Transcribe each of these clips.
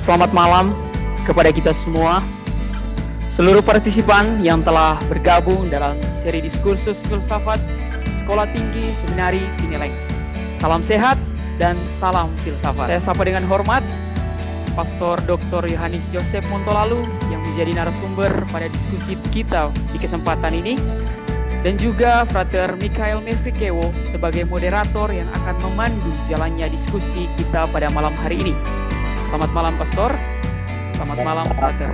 selamat malam kepada kita semua, seluruh partisipan yang telah bergabung dalam seri diskursus filsafat Sekolah Tinggi Seminari Pineleng. Salam sehat dan salam filsafat. Saya sapa dengan hormat Pastor Dr. Yohanes Yosef Montolalu yang menjadi narasumber pada diskusi kita di kesempatan ini, dan juga Frater Mikhail Mefrikewo sebagai moderator yang akan memandu jalannya diskusi kita pada malam hari ini. Selamat malam Pastor, selamat malam Frater,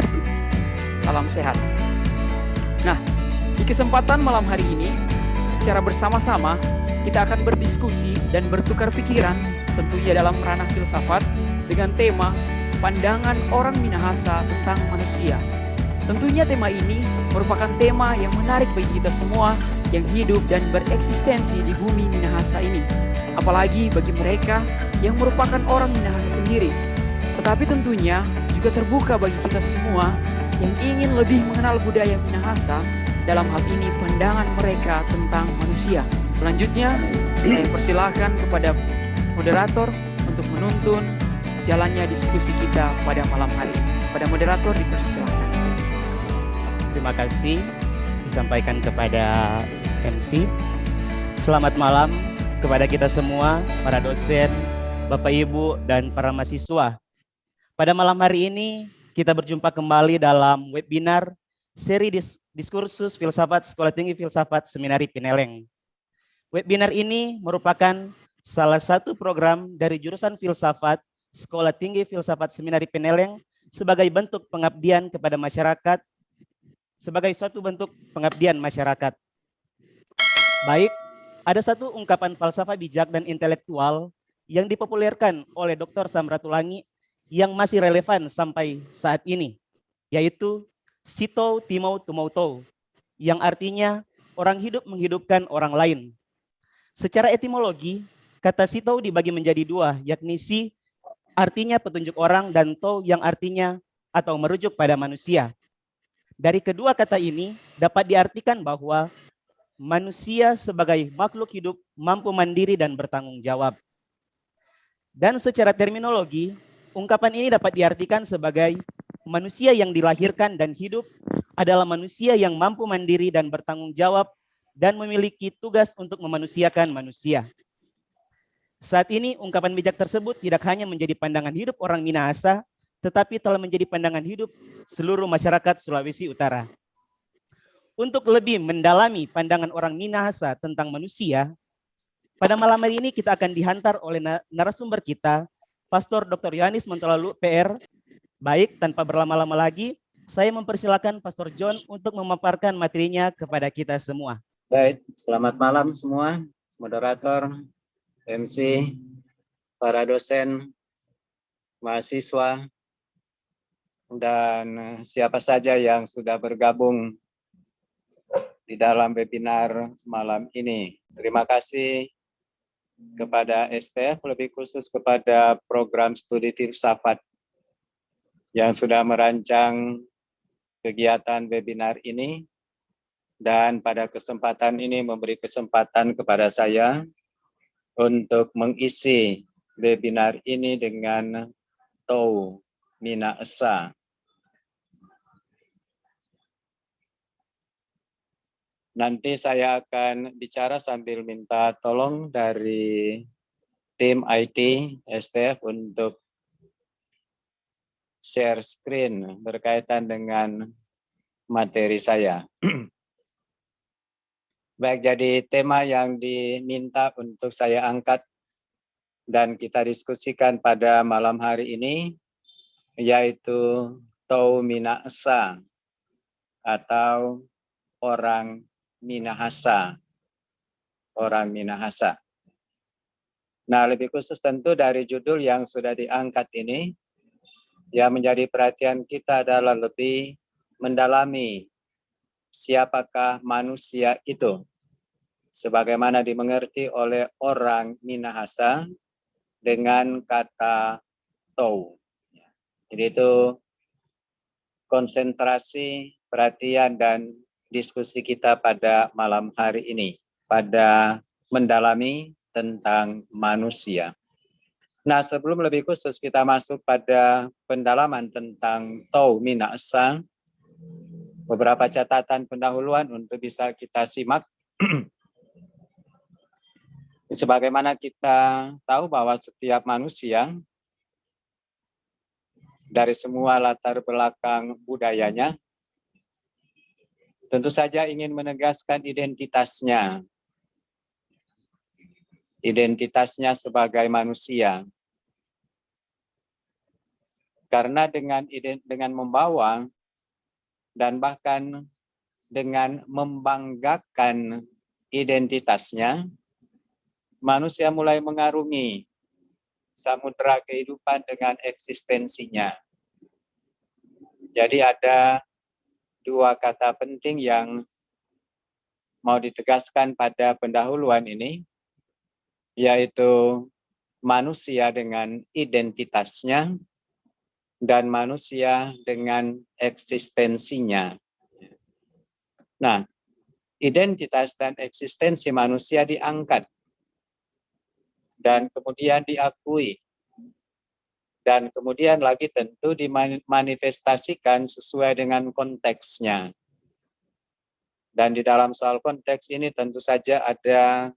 salam sehat. Nah, di kesempatan malam hari ini, secara bersama-sama kita akan berdiskusi dan bertukar pikiran tentunya dalam ranah filsafat dengan tema pandangan orang Minahasa tentang manusia. Tentunya tema ini merupakan tema yang menarik bagi kita semua yang hidup dan bereksistensi di bumi Minahasa ini. Apalagi bagi mereka yang merupakan orang Minahasa sendiri. Tetapi tentunya juga terbuka bagi kita semua yang ingin lebih mengenal budaya Minahasa, dalam hal ini pandangan mereka tentang manusia. Selanjutnya, saya persilahkan kepada moderator untuk menuntun jalannya diskusi kita pada malam hari ini. Pada moderator dipersilakan. Terima kasih disampaikan kepada MC. Selamat malam kepada kita semua, para dosen, Bapak Ibu, dan para mahasiswa. Pada malam hari ini kita berjumpa kembali dalam webinar seri diskursus filsafat Sekolah Tinggi Filsafat Seminari Pineleng. Webinar ini merupakan salah satu program dari jurusan filsafat Sekolah Tinggi Filsafat Seminari Pineleng sebagai bentuk pengabdian kepada masyarakat, sebagai suatu bentuk pengabdian masyarakat. Baik, ada satu ungkapan falsafah bijak dan intelektual yang dipopulerkan oleh Dr. Samratulangi yang masih relevan sampai saat ini, yaitu Sito Timou Tumoutou, yang artinya orang hidup menghidupkan orang lain. Secara etimologi, kata Sito dibagi menjadi dua, yakni Si artinya petunjuk orang dan Tou yang artinya atau merujuk pada manusia. Dari kedua kata ini dapat diartikan bahwa manusia sebagai makhluk hidup mampu mandiri dan bertanggung jawab. Dan secara terminologi, ungkapan ini dapat diartikan sebagai manusia yang dilahirkan dan hidup adalah manusia yang mampu mandiri dan bertanggung jawab dan memiliki tugas untuk memanusiakan manusia. Saat ini ungkapan bijak tersebut tidak hanya menjadi pandangan hidup orang Minahasa, tetapi telah menjadi pandangan hidup seluruh masyarakat Sulawesi Utara. Untuk lebih mendalami pandangan orang Minahasa tentang manusia, pada malam hari ini kita akan dihantar oleh narasumber kita, Pastor Dr. Yohanes Montolalu, PR. Baik, tanpa berlama-lama lagi, saya mempersilakan Pastor John untuk memaparkan materinya kepada kita semua. Baik, selamat malam semua, moderator, MC, para dosen, mahasiswa, dan siapa saja yang sudah bergabung di dalam webinar malam ini. Terima kasih kepada STF, lebih khusus kepada program studi filsafat yang sudah merancang kegiatan webinar ini, dan pada kesempatan ini memberi kesempatan kepada saya untuk mengisi webinar ini dengan Tou Minahasa. Nanti saya akan bicara sambil minta tolong dari tim IT STF untuk share screen berkaitan dengan materi saya. Baik, jadi tema yang diminta untuk saya angkat dan kita diskusikan pada malam hari ini yaitu Tou Minahasa atau orang Minahasa. Orang Minahasa. Nah, lebih khusus tentu dari judul yang sudah diangkat ini, yang menjadi perhatian kita adalah lebih mendalami siapakah manusia itu, sebagaimana dimengerti oleh orang Minahasa dengan kata Tou. Jadi itu konsentrasi perhatian dan diskusi kita pada malam hari ini, pada mendalami tentang manusia. Nah, sebelum lebih khusus kita masuk pada pendalaman tentang Tau Mina Esa, beberapa catatan pendahuluan untuk bisa kita simak. Sebagaimana kita tahu bahwa setiap manusia dari semua latar belakang budayanya tentu saja ingin menegaskan identitasnya sebagai manusia. Karena dengan membawa dan bahkan dengan membanggakan identitasnya, manusia mulai mengarungi samudera kehidupan dengan eksistensinya. Jadi ada dua kata penting yang mau ditegaskan pada pendahuluan ini, yaitu manusia dengan identitasnya dan manusia dengan eksistensinya. Nah, identitas dan eksistensi manusia diangkat dan kemudian diakui. Dan kemudian lagi tentu dimanifestasikan sesuai dengan konteksnya. Dan di dalam soal konteks ini tentu saja ada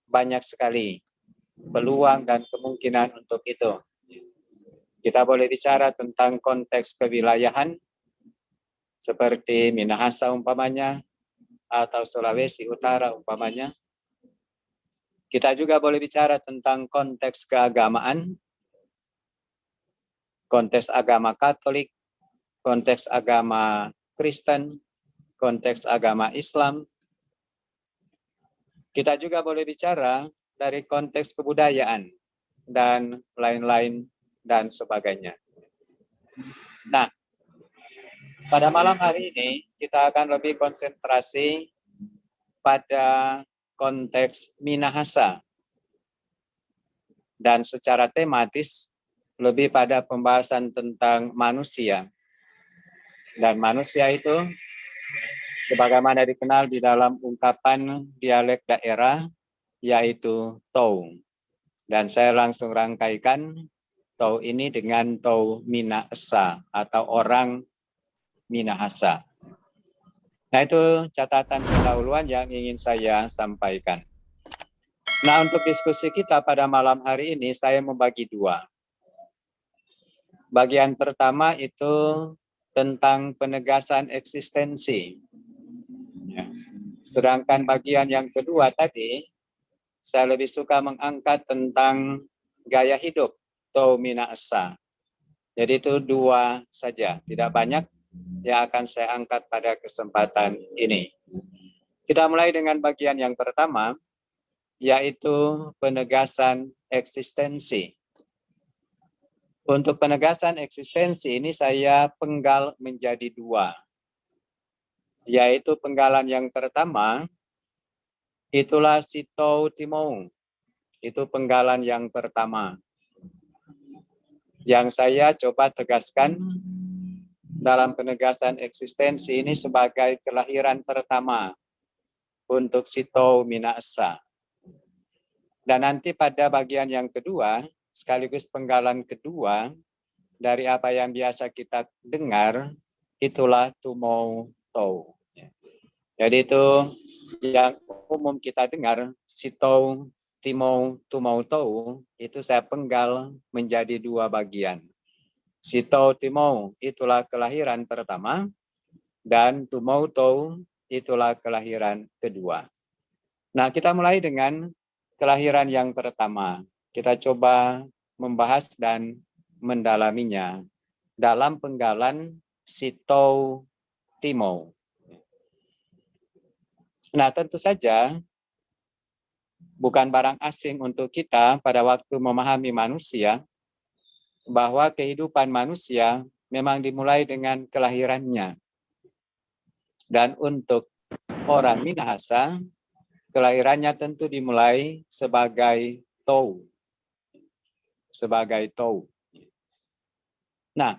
banyak sekali peluang dan kemungkinan untuk itu. Kita boleh bicara tentang konteks kewilayahan, seperti Minahasa umpamanya, atau Sulawesi Utara umpamanya. Kita juga boleh bicara tentang konteks keagamaan, konteks agama Katolik, konteks agama Kristen, konteks agama Islam. Kita juga boleh bicara dari konteks kebudayaan dan lain-lain dan sebagainya. Nah, pada malam hari ini kita akan lebih konsentrasi pada konteks Minahasa dan secara tematis lebih pada pembahasan tentang manusia. Dan manusia itu sebagaimana dikenal di dalam ungkapan dialek daerah, yaitu Tau. Dan saya langsung rangkaikan Tau ini dengan Tau Minahasa atau orang Minahasa. Nah, itu catatan pendahuluan yang ingin saya sampaikan. Nah, untuk diskusi kita pada malam hari ini saya membagi dua. Bagian pertama itu tentang penegasan eksistensi. Sedangkan bagian yang kedua tadi, saya lebih suka mengangkat tentang gaya hidup Tau Minahasa. Jadi itu dua saja, tidak banyak yang akan saya angkat pada kesempatan ini. Kita mulai dengan bagian yang pertama, yaitu penegasan eksistensi. Untuk penegasan eksistensi ini saya penggal menjadi dua. Yaitu penggalan yang pertama, itulah si Tau Timou. Itu penggalan yang pertama. Yang saya coba tegaskan dalam penegasan eksistensi ini sebagai kelahiran pertama untuk si Tau Minahasa. Dan nanti pada bagian yang kedua, sekaligus penggalan kedua dari apa yang biasa kita dengar, itulah Tumou Tau. Jadi itu yang umum kita dengar, si Tau, Timou, Tumou Tau, itu saya penggal menjadi dua bagian. Si Tau Timou itulah kelahiran pertama, dan Tumou Tau itulah kelahiran kedua. Nah, kita mulai dengan kelahiran yang pertama. Kita coba membahas dan mendalaminya dalam penggalan si Tau Timou. Nah, tentu saja bukan barang asing untuk kita pada waktu memahami manusia, bahwa kehidupan manusia memang dimulai dengan kelahirannya. Dan untuk orang Minahasa, kelahirannya tentu dimulai sebagai Tau. Sebagai Tau. Nah,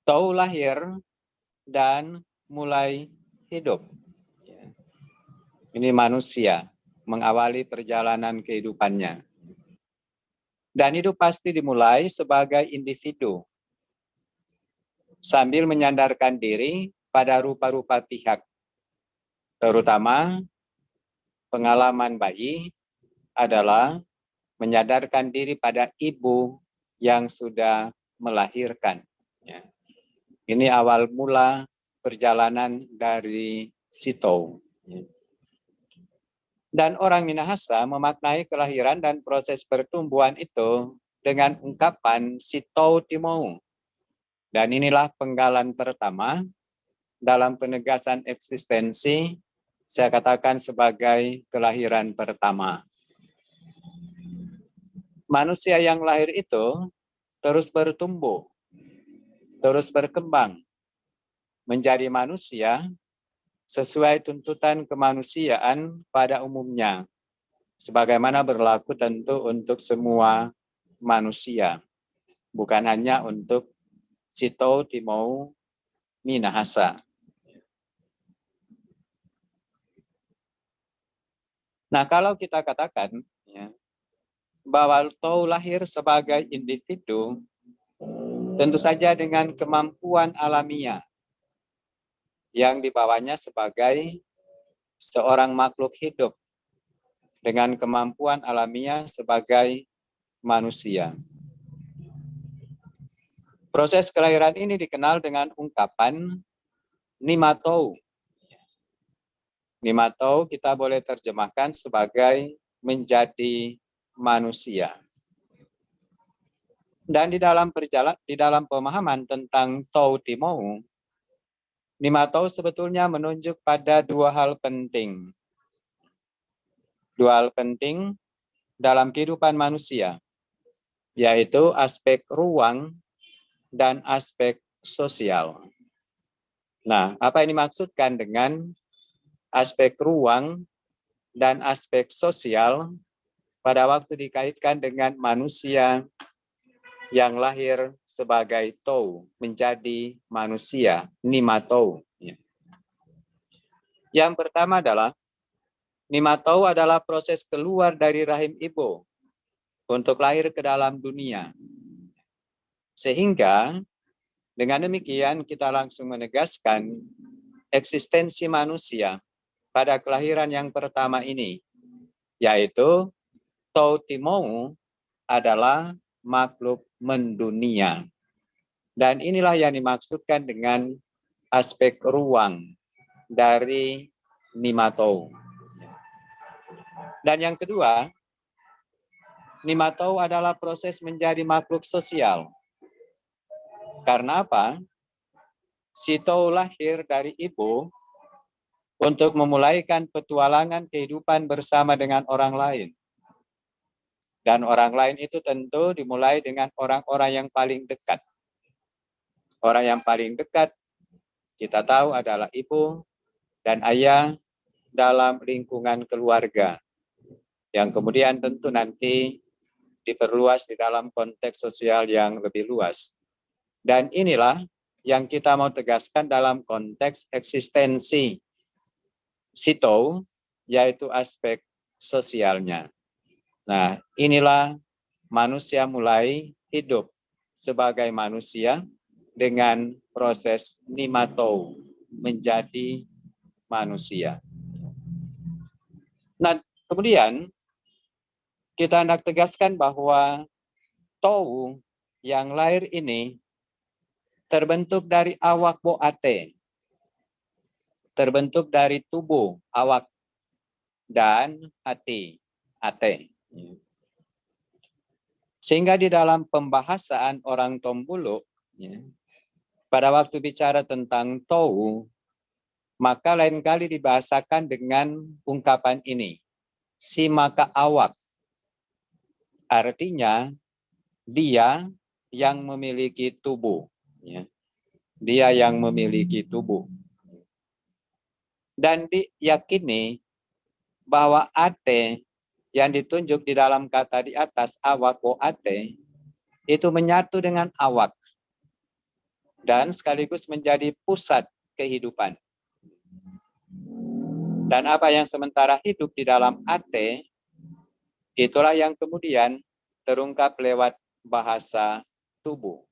Tau lahir dan mulai hidup. Ini manusia mengawali perjalanan kehidupannya. Dan hidup pasti dimulai sebagai individu, sambil menyandarkan diri pada rupa-rupa pihak, terutama pengalaman bayi adalah menyadarkan diri pada ibu yang sudah melahirkan. Ya. Ini awal mula perjalanan dari Sitou. Dan orang Minahasa memaknai kelahiran dan proses pertumbuhan itu dengan ungkapan Sitou Timou. Dan inilah penggalan pertama dalam penegasan eksistensi, saya katakan sebagai kelahiran pertama. Manusia yang lahir itu terus bertumbuh, terus berkembang, menjadi manusia sesuai tuntutan kemanusiaan pada umumnya, sebagaimana berlaku tentu untuk semua manusia, bukan hanya untuk Sitou Timou Minahasa. Nah, kalau kita katakan ya, bahwa Tou lahir sebagai individu, tentu saja dengan kemampuan alamiah yang dibawanya sebagai seorang makhluk hidup dengan kemampuan alamiah sebagai manusia. Proses kelahiran ini dikenal dengan ungkapan Nimatou. Nimatou kita boleh terjemahkan sebagai menjadi manusia. Dan di dalam pemahaman tentang Tou Timou, Nimatou sebetulnya menunjuk pada dua hal penting. Dua hal penting dalam kehidupan manusia, yaitu aspek ruang dan aspek sosial. Nah, apa yang dimaksudkan dengan aspek ruang dan aspek sosial pada waktu dikaitkan dengan manusia yang lahir sebagai Tou, menjadi manusia, Nimatou. Yang pertama adalah, Nimatou adalah proses keluar dari rahim ibu untuk lahir ke dalam dunia. Sehingga dengan demikian kita langsung menegaskan eksistensi manusia pada kelahiran yang pertama ini, yaitu Tou Timou adalah makhluk mendunia. Dan inilah yang dimaksudkan dengan aspek ruang dari Nimatou. Dan yang kedua, Nimatou adalah proses menjadi makhluk sosial. Karena apa? Sitou lahir dari ibu untuk memulaikan petualangan kehidupan bersama dengan orang lain. Dan orang lain itu tentu dimulai dengan orang-orang yang paling dekat. Orang yang paling dekat kita tahu adalah ibu dan ayah dalam lingkungan keluarga. Yang kemudian tentu nanti diperluas di dalam konteks sosial yang lebih luas. Dan inilah yang kita mau tegaskan dalam konteks eksistensi Sitou, yaitu aspek sosialnya. Nah, inilah manusia mulai hidup sebagai manusia dengan proses Nimatou, menjadi manusia. Nah, kemudian kita hendak tegaskan bahwa Tou yang lahir ini terbentuk dari awak boate, terbentuk dari tubuh awak dan hati ate. Sehingga di dalam pembahasan orang Tombulu, pada waktu bicara tentang Tou, maka lain kali dibahasakan dengan ungkapan ini, si maka awak. Artinya dia yang memiliki tubuh. Dia yang memiliki tubuh. Dan diyakini bahwa ate yang ditunjuk di dalam kata di atas, awak o ate, itu menyatu dengan awak dan sekaligus menjadi pusat kehidupan. Dan apa yang sementara hidup di dalam ate, itulah yang kemudian terungkap lewat bahasa tubuh.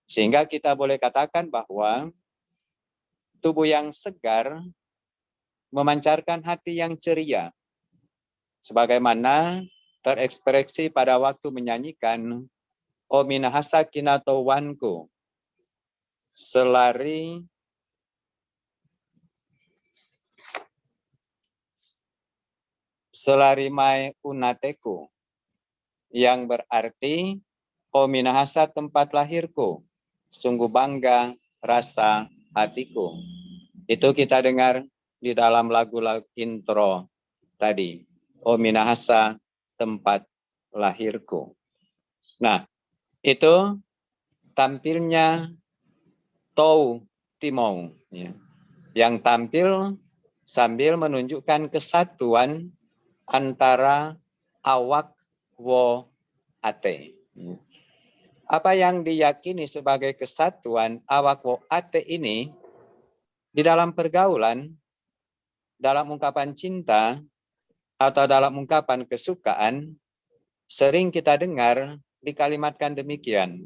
Sehingga kita boleh katakan bahwa tubuh yang segar memancarkan hati yang ceria. Sebagaimana terekspresi pada waktu menyanyikan O Minahasa Kinatowanku, selari mai unateku, yang berarti O Minahasa tempat lahirku, sungguh bangga rasa hatiku. Itu kita dengar di dalam lagu-lagu intro tadi. O Minahasa tempat lahirku. Nah, itu tampilnya Tou Timou, ya, yang tampil sambil menunjukkan kesatuan antara awak wo ate. Apa yang diyakini sebagai kesatuan awak wo ate ini di dalam pergaulan, dalam ungkapan cinta, atau dalam ungkapan kesukaan, sering kita dengar dikalimatkan demikian.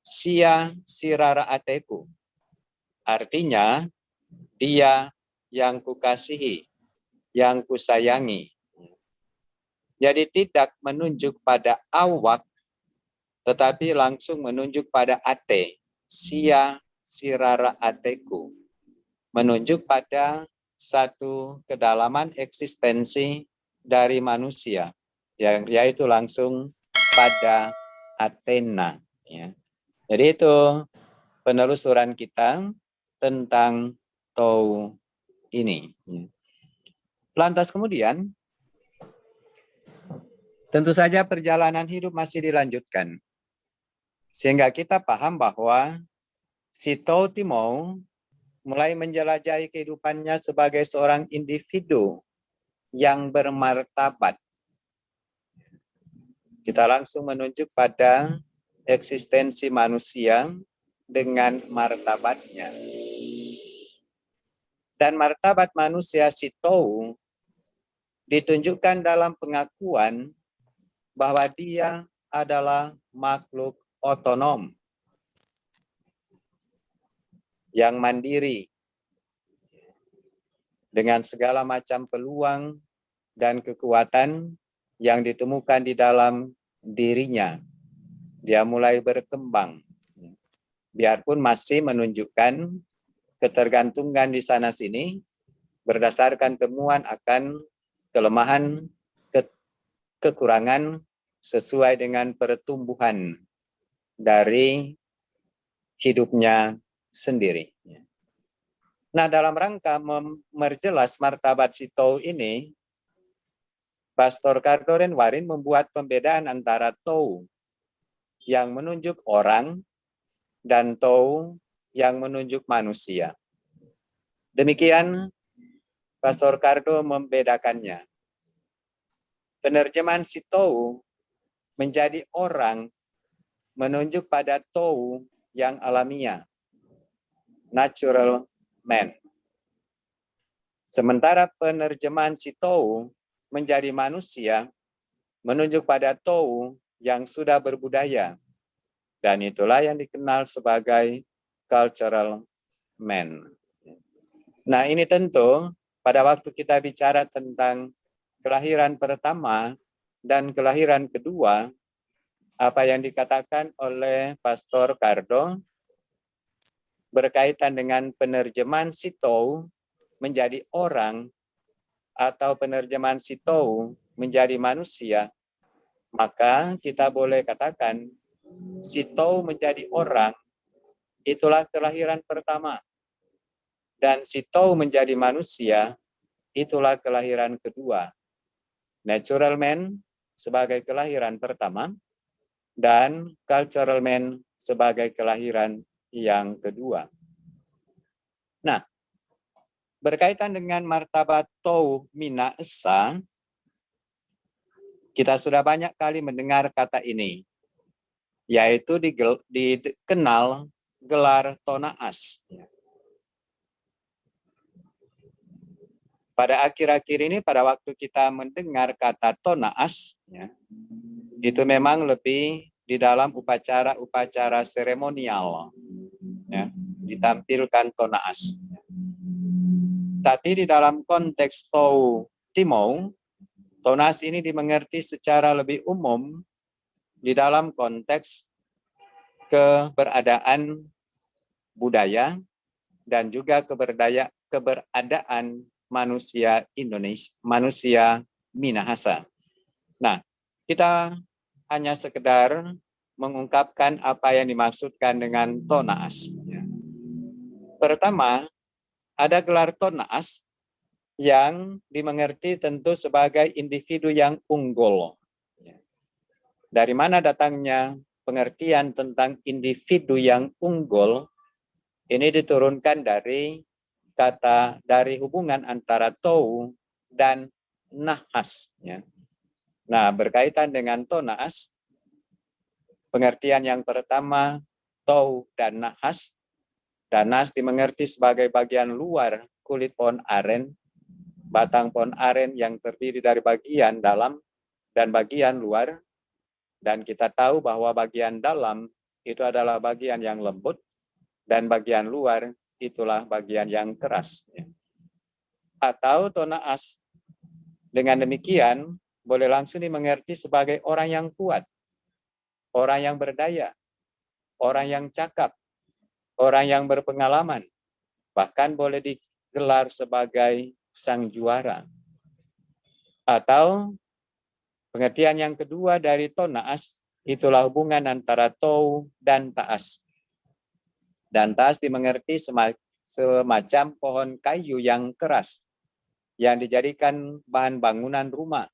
Sia sirara ateku. Artinya, dia yang kukasihi, yang kusayangi. Jadi tidak menunjuk pada awak, tetapi langsung menunjuk pada ate. Sia sirara ateku. Menunjuk pada satu kedalaman eksistensi dari manusia, yaitu langsung pada Athena. Ya. Jadi itu penelusuran kita tentang Tou ini. Lantas kemudian, tentu saja perjalanan hidup masih dilanjutkan. Sehingga kita paham bahwa si Tou Timou mulai menjelajahi kehidupannya sebagai seorang individu yang bermartabat. Kita langsung menunjuk pada eksistensi manusia dengan martabatnya. Dan martabat manusia si Tou ditunjukkan dalam pengakuan bahwa dia adalah makhluk otonom yang mandiri dengan segala macam peluang dan kekuatan yang ditemukan di dalam dirinya. Dia mulai berkembang. Biarpun masih menunjukkan ketergantungan di sana-sini berdasarkan temuan akan kelemahan, kekurangan sesuai dengan pertumbuhan dari hidupnya sendiri. Nah, dalam rangka memperjelas martabat si Tou ini, Pastor Cardoren Warin membuat pembedaan antara Tou yang menunjuk orang dan Tou yang menunjuk manusia. Demikian Pastor Cardo membedakannya. Penerjemahan si Tou menjadi orang menunjuk pada Tou yang alamiah, natural man. Sementara penerjemahan si Tou menjadi manusia menunjuk pada Tou yang sudah berbudaya. Dan itulah yang dikenal sebagai cultural man. Nah, ini tentu pada waktu kita bicara tentang kelahiran pertama dan kelahiran kedua, apa yang dikatakan oleh Pastor Cardo berkaitan dengan penerjemahan si Tou menjadi orang atau penerjemahan si Tou menjadi manusia, maka kita boleh katakan si Tou menjadi orang, itulah kelahiran pertama. Dan si Tou menjadi manusia, itulah kelahiran kedua. Natural man sebagai kelahiran pertama, dan cultural man sebagai kelahiran yang kedua. Nah, berkaitan dengan martabat Tou Mina Esa, kita sudah banyak kali mendengar kata ini, yaitu dikenal gelar Tonaas. Pada akhir-akhir ini, pada waktu kita mendengar kata Tonaas, itu memang lebih di dalam upacara-upacara seremonial, ya, ditampilkan tonaas. Tapi di dalam konteks Tou Timou, tonaas ini dimengerti secara lebih umum di dalam konteks keberadaan budaya dan juga keberadaan manusia Indonesia, manusia Minahasa. Nah, kita hanya sekedar mengungkapkan apa yang dimaksudkan dengan tonaas. Pertama, ada gelar tonaas yang dimengerti tentu sebagai individu yang unggul. Dari mana datangnya pengertian tentang individu yang unggul? Ini diturunkan dari hubungan antara tou dan nahas. Nah, berkaitan dengan tonaas, pengertian yang pertama, tou dan nahas. Danas dimengerti sebagai bagian luar kulit pohon aren, batang pohon aren yang terdiri dari bagian dalam dan bagian luar. Dan kita tahu bahwa bagian dalam itu adalah bagian yang lembut, dan bagian luar itulah bagian yang keras. Atau tonaas dengan demikian boleh langsung dimengerti sebagai orang yang kuat, orang yang berdaya, orang yang cakap, orang yang berpengalaman, bahkan boleh digelar sebagai sang juara. Atau pengertian yang kedua dari tonaas, itulah hubungan antara tou dan taas. Dan taas dimengerti semacam pohon kayu yang keras, yang dijadikan bahan bangunan rumah,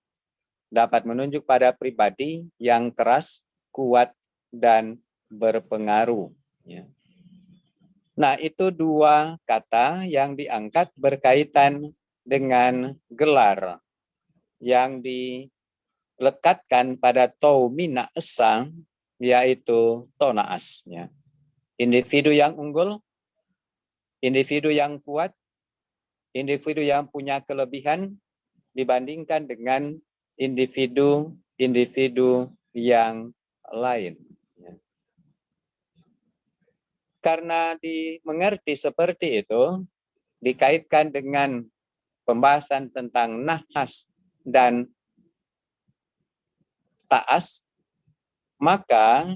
dapat menunjuk pada pribadi yang keras, kuat, dan berpengaruh. Nah, itu dua kata yang diangkat berkaitan dengan gelar yang dilekatkan pada Tou Mina Esa, yaitu tonaas. Individu yang unggul, individu yang kuat, individu yang punya kelebihan dibandingkan dengan individu-individu yang lain. Karena dimengerti seperti itu, dikaitkan dengan pembahasan tentang nahas dan taas, maka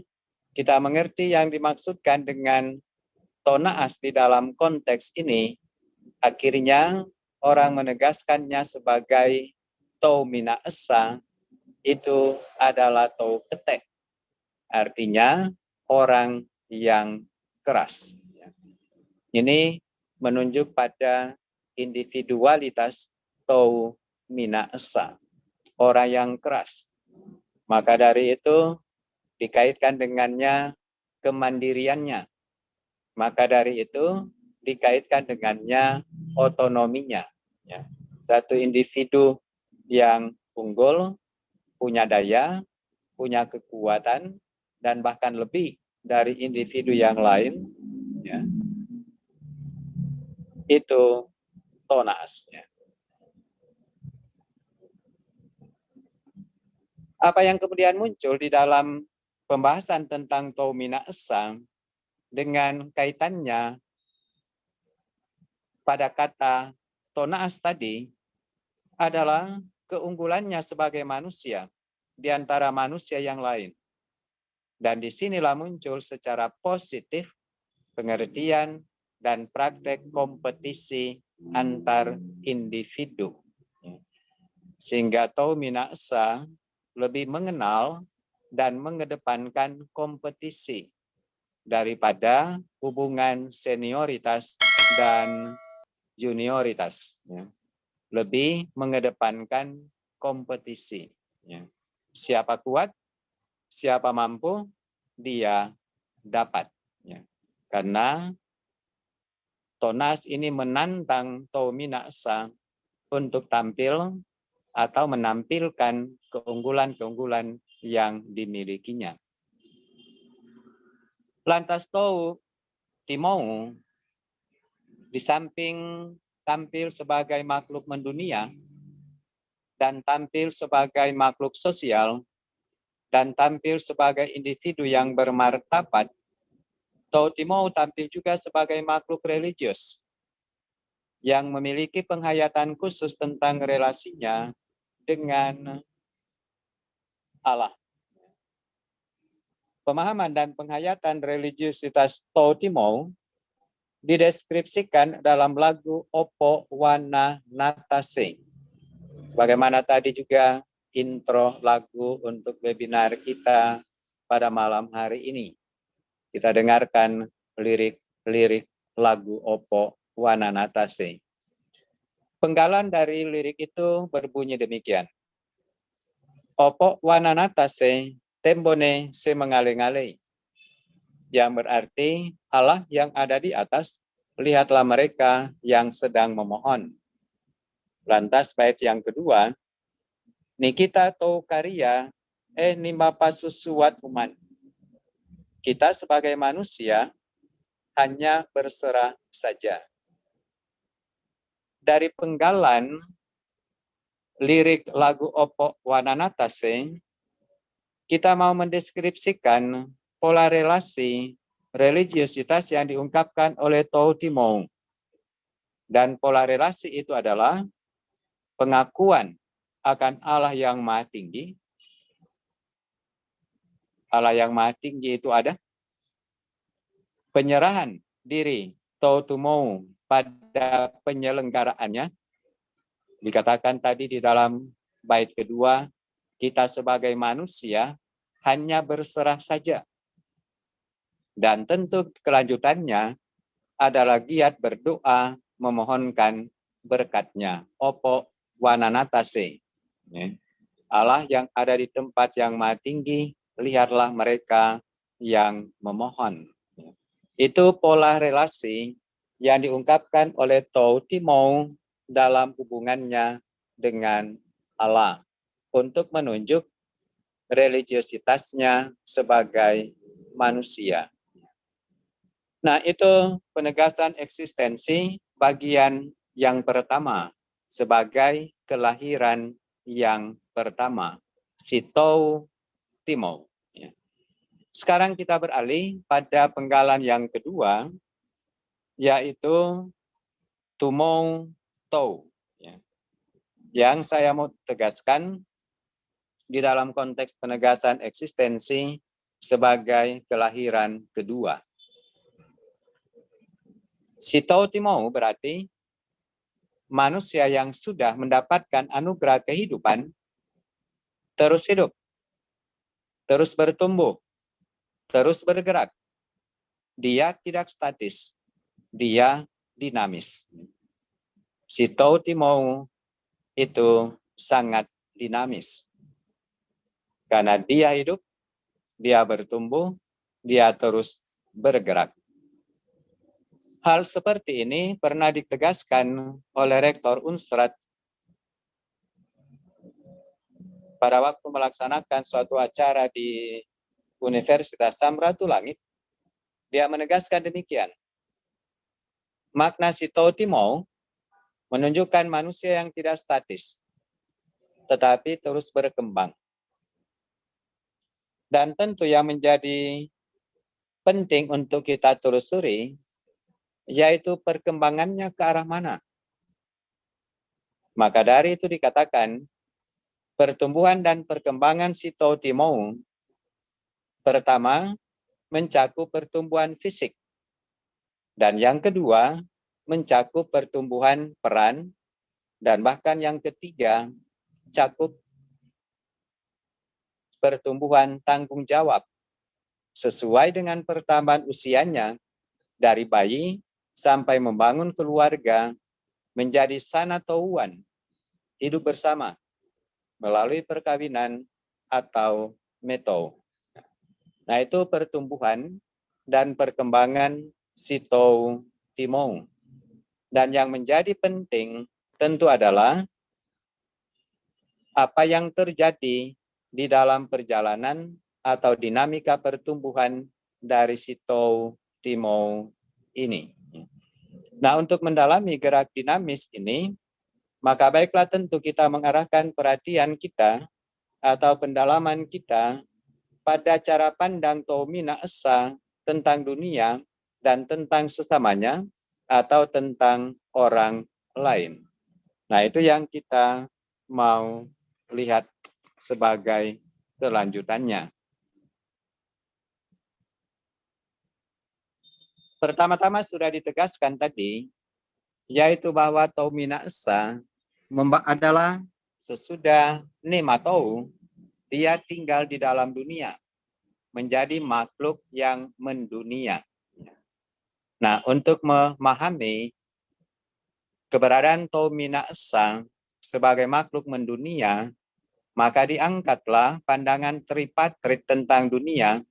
kita mengerti yang dimaksudkan dengan tonaas di dalam konteks ini, akhirnya orang menegaskannya sebagai Tou Mina Esa, itu adalah Tou Ketek. Artinya orang yang keras. Ini menunjuk pada individualitas Tou Mina Esa, orang yang keras. Maka dari itu dikaitkan dengannya kemandiriannya. Maka dari itu dikaitkan dengannya otonominya. Satu individu yang unggul, punya daya, punya kekuatan, dan bahkan lebih dari individu yang lain, itu tonaas. Apa yang kemudian muncul di dalam pembahasan tentang Tou Mina Esa dengan kaitannya pada kata tonaas tadi adalah keunggulannya sebagai manusia di antara manusia yang lain. Dan disinilah muncul secara positif pengertian dan praktek kompetisi antar individu. Sehingga Tou Mina Esa lebih mengenal dan mengedepankan kompetisi daripada hubungan senioritas dan junioritas. Lebih mengedepankan kompetisi. Siapa kuat, siapa mampu, dia dapat. Karena tonaas ini menantang Tou Mina Esa untuk tampil atau menampilkan keunggulan-keunggulan yang dimilikinya. Lantas Tou Timou, di samping tampil sebagai makhluk mendunia dan tampil sebagai makhluk sosial dan tampil sebagai individu yang bermartabat, Tau Timou tampil juga sebagai makhluk religius yang memiliki penghayatan khusus tentang relasinya dengan Allah. Pemahaman dan penghayatan religiusitas Tau Timou dideskripsikan dalam lagu Opo Wana Natase. Sebagaimana tadi juga intro lagu untuk webinar kita pada malam hari ini. Kita dengarkan lirik lagu Opo Wana Natase. Penggalan dari lirik itu berbunyi demikian. Opo Wana Natase tembone se mengale-ngale. Yang berarti Allah yang ada di atas, lihatlah mereka yang sedang memohon. Lantas bait yang kedua, Nikita to karya nima pasusuat uman. Kita sebagai manusia hanya berserah saja. Dari penggalan lirik lagu Opo Wana Natase, kita mau mendeskripsikan pola relasi religiusitas yang diungkapkan oleh Tau Timou. Dan pola relasi itu adalah pengakuan akan Allah yang Maha Tinggi. Allah yang Maha Tinggi itu ada. Penyerahan diri Tau Timou pada penyelenggaraannya. Dikatakan tadi di dalam bait kedua, kita sebagai manusia hanya berserah saja. Dan tentu kelanjutannya adalah giat berdoa memohonkan berkatnya. Opo Wana Natase. Allah yang ada di tempat yang Maha Tinggi, lihatlah mereka yang memohon. Itu pola relasi yang diungkapkan oleh Tau Timou dalam hubungannya dengan Allah untuk menunjuk religiositasnya sebagai manusia. Nah, itu penegasan eksistensi bagian yang pertama sebagai kelahiran yang pertama, si Tau Timou. Sekarang kita beralih pada penggalan yang kedua, yaitu Tumou Tau. Yang saya mau tegaskan di dalam konteks penegasan eksistensi sebagai kelahiran kedua. Si Tau Timou berarti manusia yang sudah mendapatkan anugerah kehidupan, terus hidup, terus bertumbuh, terus bergerak. Dia tidak statis, dia dinamis. Si Tau Timou itu sangat dinamis. Karena dia hidup, dia bertumbuh, dia terus bergerak. Hal seperti ini pernah ditegaskan oleh Rektor Unstrad pada waktu melaksanakan suatu acara di Universitas Samratulangi. Dia menegaskan demikian. Makna si Tau Timou menunjukkan manusia yang tidak statis, tetapi terus berkembang. Dan tentu yang menjadi penting untuk kita telusuri, yaitu perkembangannya ke arah mana. Maka dari itu dikatakan, pertumbuhan dan perkembangan si Tau Timou, pertama, mencakup pertumbuhan fisik. Dan yang kedua, mencakup pertumbuhan peran. Dan bahkan yang ketiga, cakup pertumbuhan tanggung jawab. Sesuai dengan pertambahan usianya, dari bayi sampai membangun keluarga, menjadi sanatouan, hidup bersama, melalui perkawinan atau metou. Nah, itu pertumbuhan dan perkembangan si Tau Timou. Dan yang menjadi penting tentu adalah apa yang terjadi di dalam perjalanan atau dinamika pertumbuhan dari si Tau Timou ini. Nah, untuk mendalami gerak dinamis ini, maka baiklah tentu kita mengarahkan perhatian kita atau pendalaman kita pada cara pandang Tau Mina Esa tentang dunia dan tentang sesamanya atau tentang orang lain. Nah, itu yang kita mau lihat sebagai kelanjutannya. Pertama-tama sudah ditegaskan tadi, yaitu bahwa Tau Mina Esa adalah sesudah nematou, dia tinggal di dalam dunia, menjadi makhluk yang mendunia. Nah, untuk memahami keberadaan Tau Mina Esa sebagai makhluk mendunia, maka diangkatlah pandangan tripatrit tentang dunia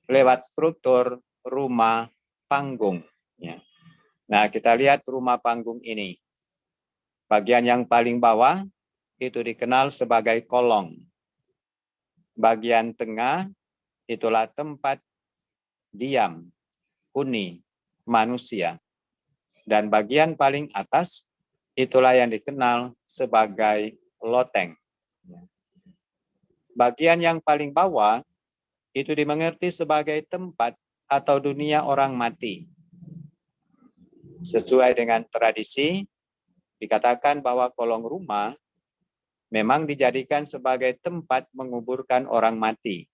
lewat struktur rumah panggung. Nah, kita lihat rumah panggung ini. Bagian yang paling bawah itu dikenal sebagai kolong. Bagian tengah itulah tempat diam, huni, manusia. Dan bagian paling atas itulah yang dikenal sebagai loteng. Bagian yang paling bawah itu dimengerti sebagai tempat atau dunia orang mati. Sesuai dengan tradisi, dikatakan bahwa kolong rumah memang dijadikan sebagai tempat menguburkan orang mati.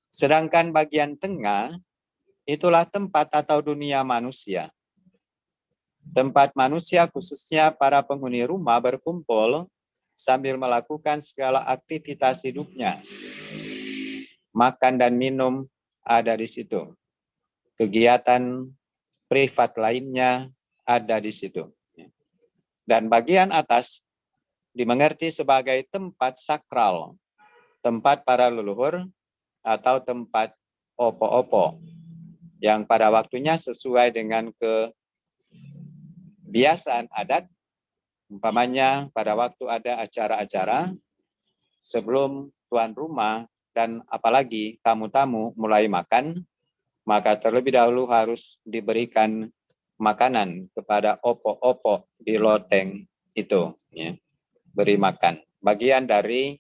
Sedangkan bagian tengah itulah tempat atau dunia manusia. Tempat manusia khususnya para penghuni rumah berkumpul sambil melakukan segala aktivitas hidupnya. Makan dan minum ada di situ. Kegiatan privat lainnya ada di situ. Dan bagian atas dimengerti sebagai tempat sakral, tempat para leluhur atau tempat opo-opo yang pada waktunya sesuai dengan kebiasaan adat. Umpamanya pada waktu ada acara-acara sebelum tuan rumah dan apalagi tamu-tamu mulai makan, maka terlebih dahulu harus diberikan makanan kepada opo-opo di loteng itu, ya. Beri makan. Bagian dari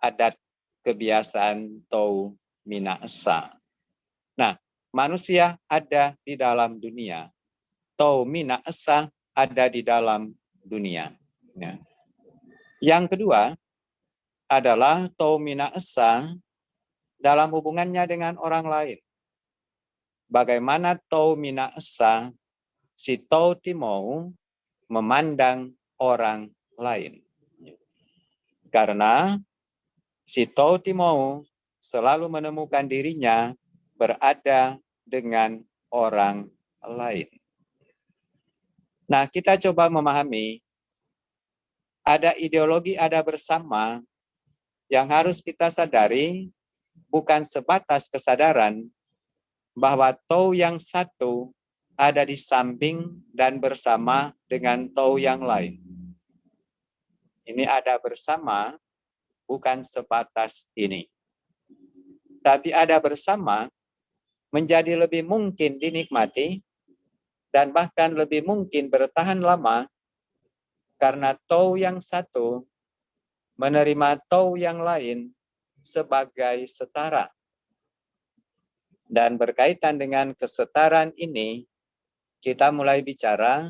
adat kebiasaan Tau Mina Esa. Nah, manusia ada di dalam dunia. Tau Mina Esa ada di dalam dunia. Ya. Yang kedua adalah Tau Mina Esa dalam hubungannya dengan orang lain. Bagaimana Tau Mina Esa, si Tau Timou, memandang orang lain. Karena si Tau Timou selalu menemukan dirinya berada dengan orang lain. Nah, kita coba memahami ada ideologi ada bersama yang harus kita sadari bukan sebatas kesadaran bahwa Tau yang satu ada di samping dan bersama dengan Tau yang lain. Ini ada bersama, bukan sebatas ini. Tapi ada bersama menjadi lebih mungkin dinikmati dan bahkan lebih mungkin bertahan lama karena Tau yang satu menerima Tau yang lain sebagai setara. Dan berkaitan dengan kesetaraan ini, kita mulai bicara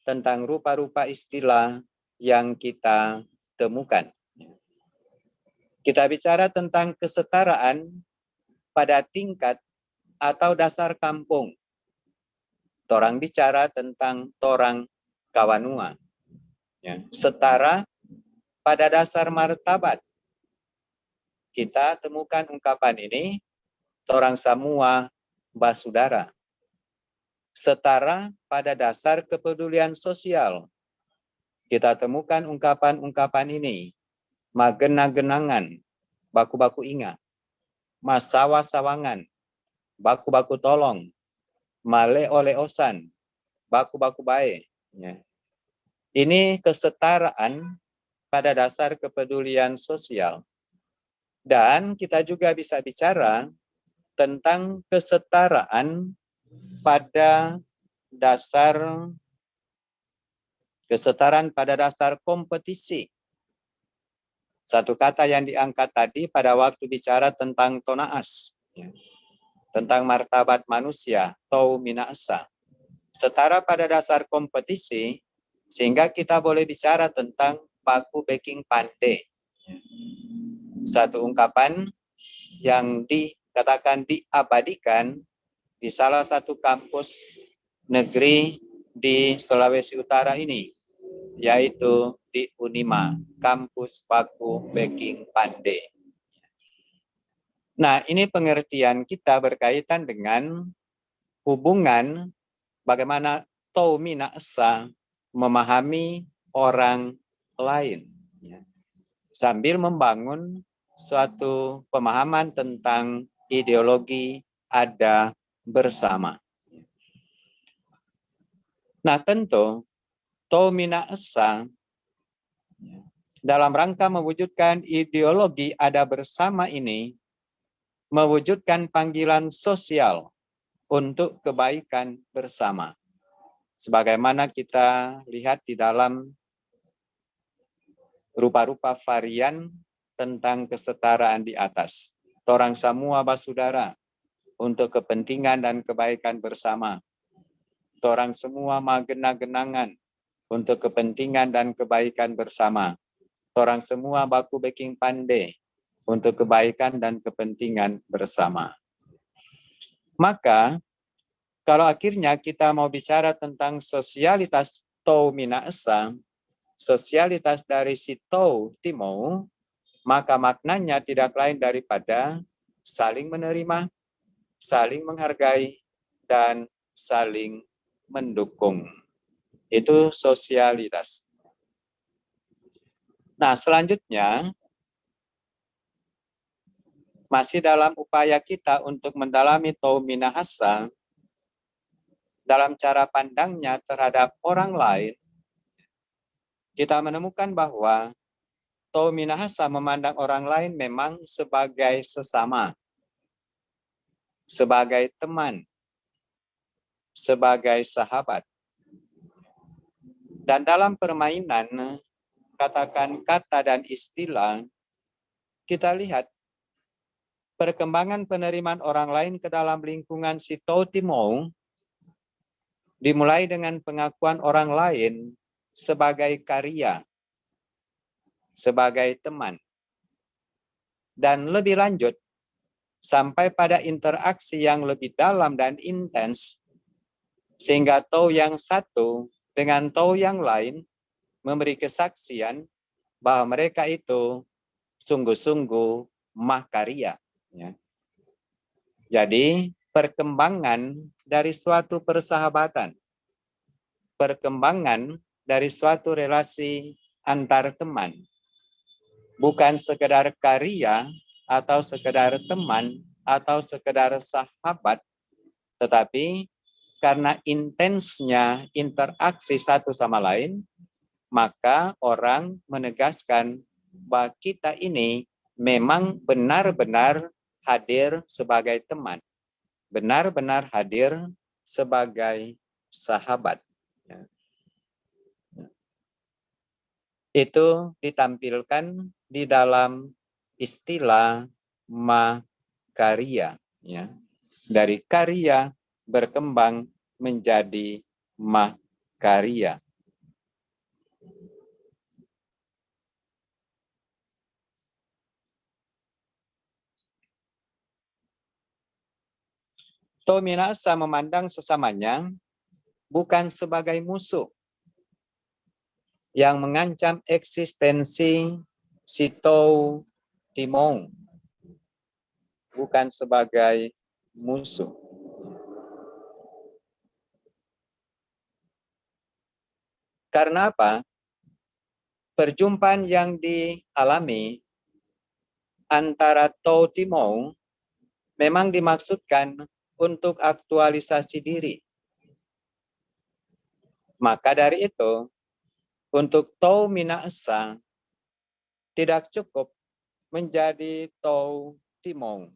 tentang rupa-rupa istilah yang kita temukan. Kita bicara tentang kesetaraan pada tingkat atau dasar kampung. Torang bicara tentang torang kawanua. Ya, setara pada dasar martabat. Kita temukan ungkapan ini, torang semua basudara. Setara pada dasar kepedulian sosial. Kita temukan ungkapan-ungkapan ini, magena-genangan, baku-baku ingat, masawa-sawangan, baku-baku tolong, male ole-osan, baku-baku bae. Ya. Ini kesetaraan pada dasar kepedulian sosial. Dan kita juga bisa bicara tentang kesetaraan pada dasar kompetisi. Satu kata yang diangkat tadi pada waktu bicara tentang tonaas, tentang martabat manusia, tau minasa. Setara pada dasar kompetisi, sehingga kita boleh bicara tentang paku beking pande. Satu ungkapan yang dikatakan diabadikan di salah satu kampus negeri di Sulawesi Utara ini, yaitu di Unima, kampus paku beking pande. Nah, ini pengertian kita berkaitan dengan hubungan bagaimana tau minasa memahami orang lain, sambil membangun suatu pemahaman tentang ideologi ada bersama. Nah, tentu tau minasa dalam rangka mewujudkan ideologi ada bersama ini mewujudkan panggilan sosial untuk kebaikan bersama. Sebagaimana kita lihat di dalam rupa-rupa varian tentang kesetaraan di atas. Torang semua basudara untuk kepentingan dan kebaikan bersama. Torang semua magena-genangan untuk kepentingan dan kebaikan bersama. Torang semua baku beking pande untuk kebaikan dan kepentingan bersama. Maka, kalau akhirnya kita mau bicara tentang sosialitas tau minasa, sosialitas dari si tau timau, maka maknanya tidak lain daripada saling menerima, saling menghargai, dan saling mendukung. Itu sosialitas. Nah, selanjutnya, masih dalam upaya kita untuk mendalami tau minahasa, dalam cara pandangnya terhadap orang lain, kita menemukan bahwa tau minahasa memandang orang lain memang sebagai sesama, sebagai teman, sebagai sahabat. Dan dalam permainan, katakan kata dan istilah, kita lihat perkembangan penerimaan orang lain ke dalam lingkungan si tau timau dimulai dengan pengakuan orang lain sebagai karya, sebagai teman. Dan lebih lanjut, sampai pada interaksi yang lebih dalam dan intens, sehingga tau yang satu dengan tau yang lain memberi kesaksian bahwa mereka itu sungguh-sungguh mahkarya. Ya. Jadi perkembangan dari suatu persahabatan, perkembangan dari suatu relasi antar teman, bukan sekedar karya atau sekedar teman atau sekedar sahabat, tetapi karena intensnya interaksi satu sama lain, maka orang menegaskan bahwa kita ini memang benar-benar hadir sebagai teman, benar-benar hadir sebagai sahabat. Itu ditampilkan di dalam istilah makarya. Ya. Dari karya berkembang menjadi makarya. Tau minasa memandang sesamanya bukan sebagai musuh yang mengancam eksistensi si tau timau, bukan sebagai musuh. Karena apa? Perjumpaan yang dialami antara tau timau memang dimaksudkan untuk aktualisasi diri. Maka dari itu, untuk tau minasa tidak cukup menjadi tau timau.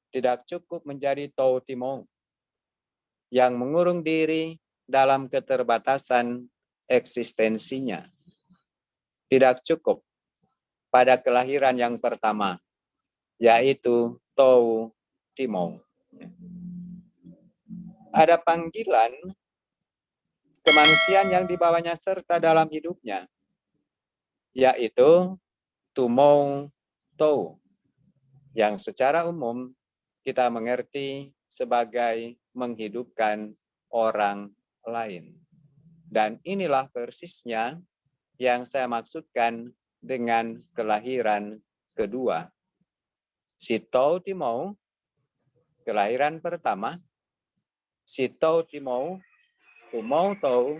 Tidak cukup menjadi tau timau yang mengurung diri dalam keterbatasan eksistensinya. Tidak cukup pada kelahiran yang pertama, yaitu Tou Timou. Ada panggilan kemanusiaan yang dibawanya serta dalam hidupnya, yaitu Tumou Tou, yang secara umum kita mengerti sebagai menghidupkan orang lain. Dan inilah persisnya yang saya maksudkan dengan kelahiran kedua. Si Tou Timou, kelahiran pertama. Si Tou Timou, Tumou Tou,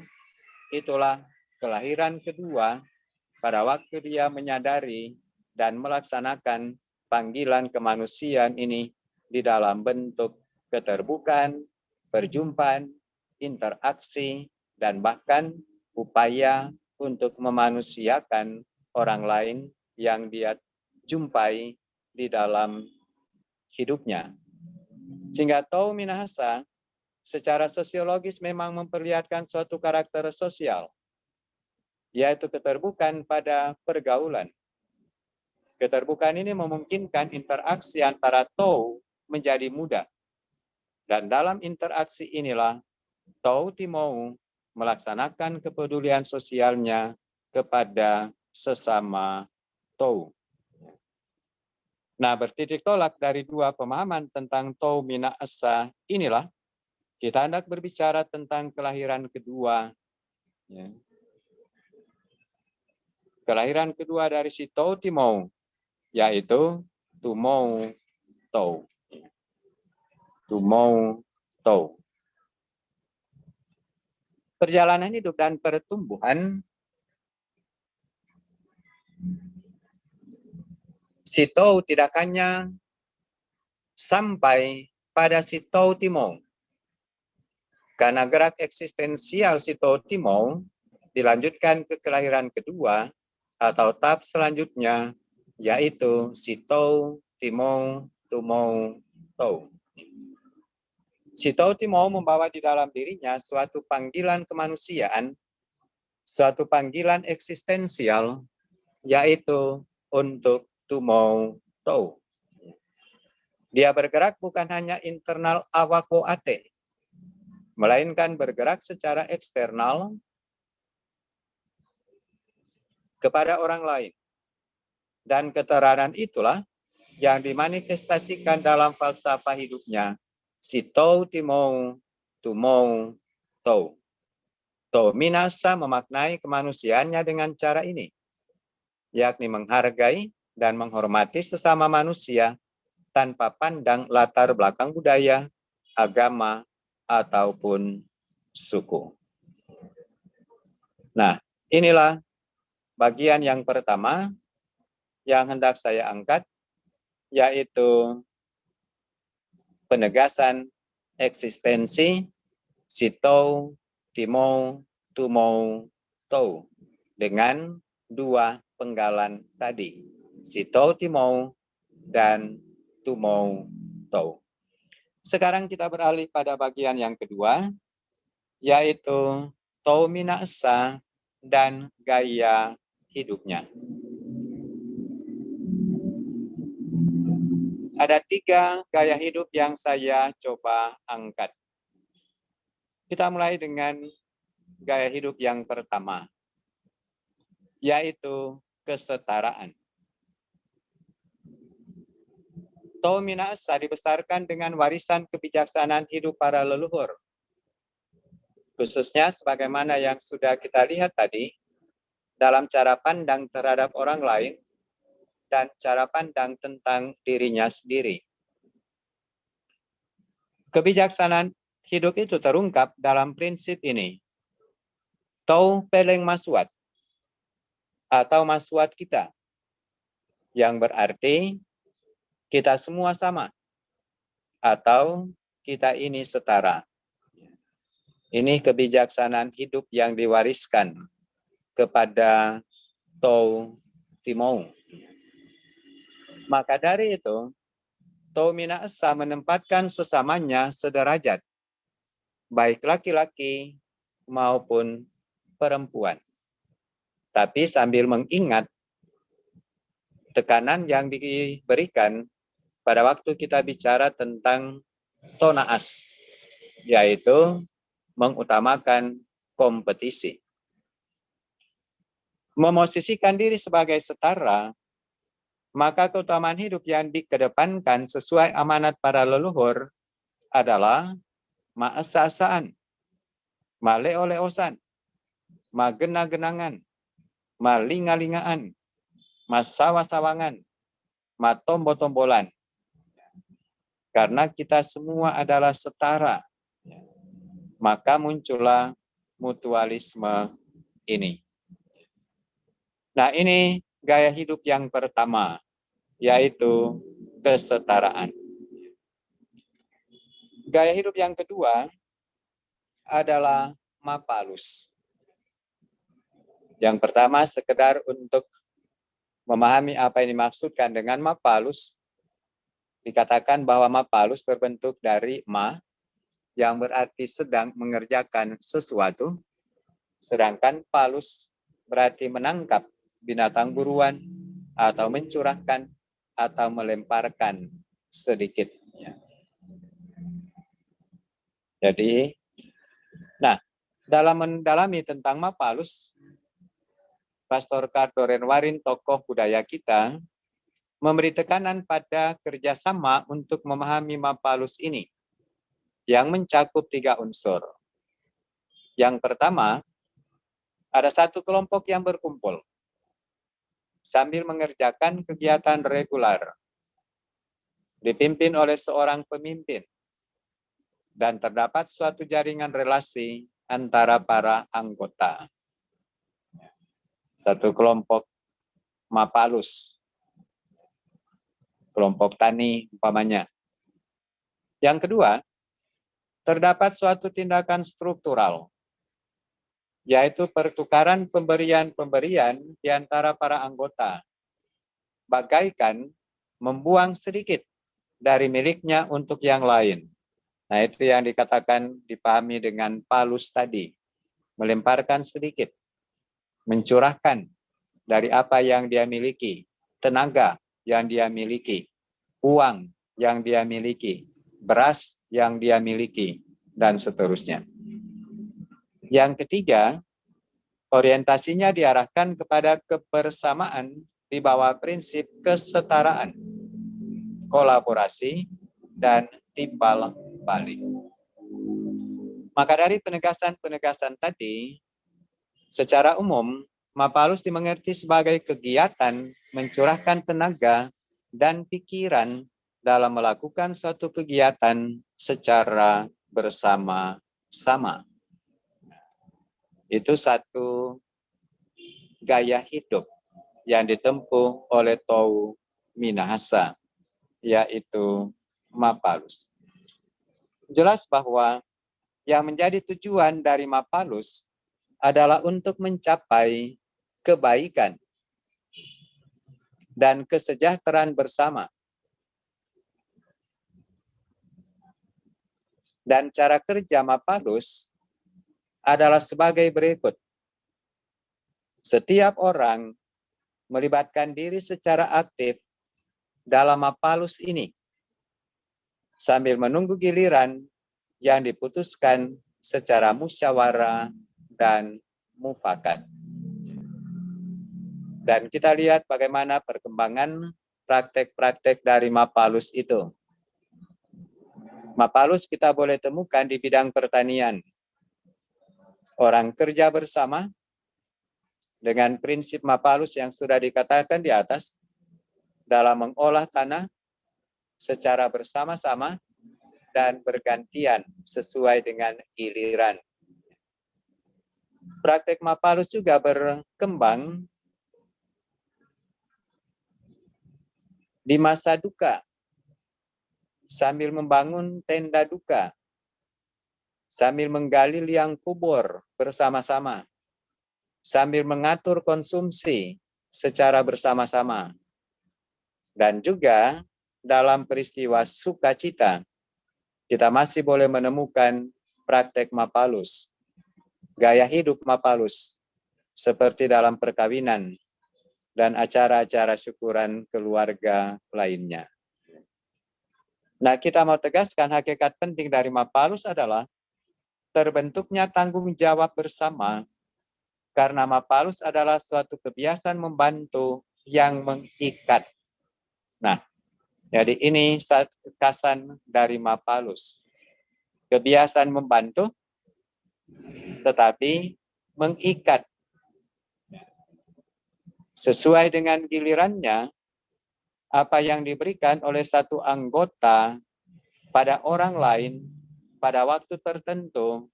itulah kelahiran kedua pada waktu dia menyadari dan melaksanakan panggilan kemanusiaan ini di dalam bentuk keterbukaan, perjumpaan, interaksi, dan bahkan upaya untuk memanusiakan orang lain yang dia jumpai di dalam hidupnya. Sehingga Tou Minahasa secara sosiologis memang memperlihatkan suatu karakter sosial, yaitu keterbukaan pada pergaulan. Keterbukaan ini memungkinkan interaksi antara Tou menjadi mudah. Dan dalam interaksi inilah Tou Timou melaksanakan kepedulian sosialnya kepada sesama Tou. Nah, bertitik tolak dari dua pemahaman tentang Tou Minahasa inilah kita hendak berbicara tentang kelahiran kedua. Kelahiran kedua dari si Tou Timou, yaitu Tumou Tou. Tumou Tou. Perjalanan hidup dan pertumbuhan si Tou tidak hanya sampai pada si Tou Timou. Karena gerak eksistensial si Tou Timou dilanjutkan ke kelahiran kedua atau tahap selanjutnya, yaitu si Tou Timou Tumou Tou. Si Tou Timou membawa di dalam dirinya suatu panggilan kemanusiaan, suatu panggilan eksistensial, yaitu untuk Tumou Tou. Dia bergerak bukan hanya internal awako ate, melainkan bergerak secara eksternal kepada orang lain. Dan keterangan itulah yang dimanifestasikan dalam falsafah hidupnya si Tou Timou Tumou Tou. Tou Minahasa memaknai kemanusiaannya dengan cara ini, yakni menghargai dan menghormati sesama manusia tanpa pandang latar belakang budaya, agama, ataupun suku. Nah, inilah bagian yang pertama yang hendak saya angkat, yaitu penegasan eksistensi si Tou Timou Tumou Tou dengan dua penggalan tadi, si Tou Timou dan Tumou Tou. Sekarang kita beralih pada bagian yang kedua, yaitu Tou Minahasa dan gaya hidupnya. Ada 3 gaya hidup yang saya coba angkat. Kita mulai dengan gaya hidup yang pertama, yaitu kesetaraan. Tou Minahasa dibesarkan dengan warisan kebijaksanaan hidup para leluhur. Khususnya sebagaimana yang sudah kita lihat tadi, dalam cara pandang terhadap orang lain dan cara pandang tentang dirinya sendiri. Kebijaksanaan hidup itu terungkap dalam prinsip ini. Tou Peleng Maswat atau Maswat kita, yang berarti kita semua sama atau kita ini setara. Ini kebijaksanaan hidup yang diwariskan kepada Tou Timou. Maka dari itu, Tou Minahasa menempatkan sesamanya sederajat, baik laki-laki maupun perempuan. Tapi sambil mengingat tekanan yang diberikan pada waktu kita bicara tentang tonaas, yaitu mengutamakan kompetisi. Memosisikan diri sebagai setara, maka keutamaan hidup yang dikedepankan sesuai amanat para leluhur adalah maesasaan, maleoleosan, magena-genangan, malinga-lingaan, masawa-sawangan, matombo-tombolan. Karena kita semua adalah setara, maka muncullah mutualisme ini. Nah, ini gaya hidup yang pertama, yaitu kesetaraan. Gaya hidup yang kedua adalah mapalus. Yang pertama, sekedar untuk memahami apa yang dimaksudkan dengan mapalus, dikatakan bahwa mapalus terbentuk dari ma, yang berarti sedang mengerjakan sesuatu, sedangkan palus berarti menangkap binatang buruan, atau mencurahkan, atau melemparkan sedikit. Jadi, nah, dalam mendalami tentang mapalus, Pastor Kardo Renwarin, tokoh budaya kita, memberi tekanan pada kerjasama untuk memahami mapalus ini, yang mencakup 3 unsur. Yang pertama, ada satu kelompok yang berkumpul sambil mengerjakan kegiatan regular, dipimpin oleh seorang pemimpin, dan terdapat suatu jaringan relasi antara para anggota. Satu kelompok mapalus, kelompok tani umpamanya. Yang kedua, terdapat suatu tindakan struktural, yaitu pertukaran pemberian-pemberian di antara para anggota, bagaikan membuang sedikit dari miliknya untuk yang lain. Nah, itu yang dikatakan dipahami dengan palus tadi, melemparkan sedikit, mencurahkan dari apa yang dia miliki, tenaga yang dia miliki, uang yang dia miliki, beras yang dia miliki, dan seterusnya. Yang ketiga, orientasinya diarahkan kepada kebersamaan di bawah prinsip kesetaraan, kolaborasi, dan timbal balik. Maka dari penegasan-penegasan tadi, secara umum, mapalus dimengerti sebagai kegiatan mencurahkan tenaga dan pikiran dalam melakukan suatu kegiatan secara bersama-sama. Itu satu gaya hidup yang ditempuh oleh Tou Minahasa, yaitu mapalus. Jelas bahwa yang menjadi tujuan dari mapalus adalah untuk mencapai kebaikan dan kesejahteraan bersama. Dan cara kerja mapalus adalah sebagai berikut. Setiap orang melibatkan diri secara aktif dalam mapalus ini, sambil menunggu giliran yang diputuskan secara musyawarah dan mufakat. Dan kita lihat bagaimana perkembangan praktek-praktek dari mapalus itu. Mapalus kita boleh temukan di bidang pertanian. Orang kerja bersama dengan prinsip mapalus yang sudah dikatakan di atas dalam mengolah tanah secara bersama-sama dan bergantian sesuai dengan giliran. Praktek mapalus juga berkembang di masa duka, sambil membangun tenda duka, sambil menggali liang kubur bersama-sama, sambil mengatur konsumsi secara bersama-sama. Dan juga dalam peristiwa sukacita, kita masih boleh menemukan praktek mapalus, gaya hidup mapalus, seperti dalam perkawinan, dan acara-acara syukuran keluarga lainnya. Nah, kita mau tegaskan hakikat penting dari Mapalus adalah terbentuknya tanggung jawab bersama, karena Mapalus adalah suatu kebiasaan membantu yang mengikat. Nah, jadi ini satu kekasan dari Mapalus. Kebiasaan membantu, tetapi mengikat. Sesuai dengan gilirannya, apa yang diberikan oleh satu anggota pada orang lain pada waktu tertentu,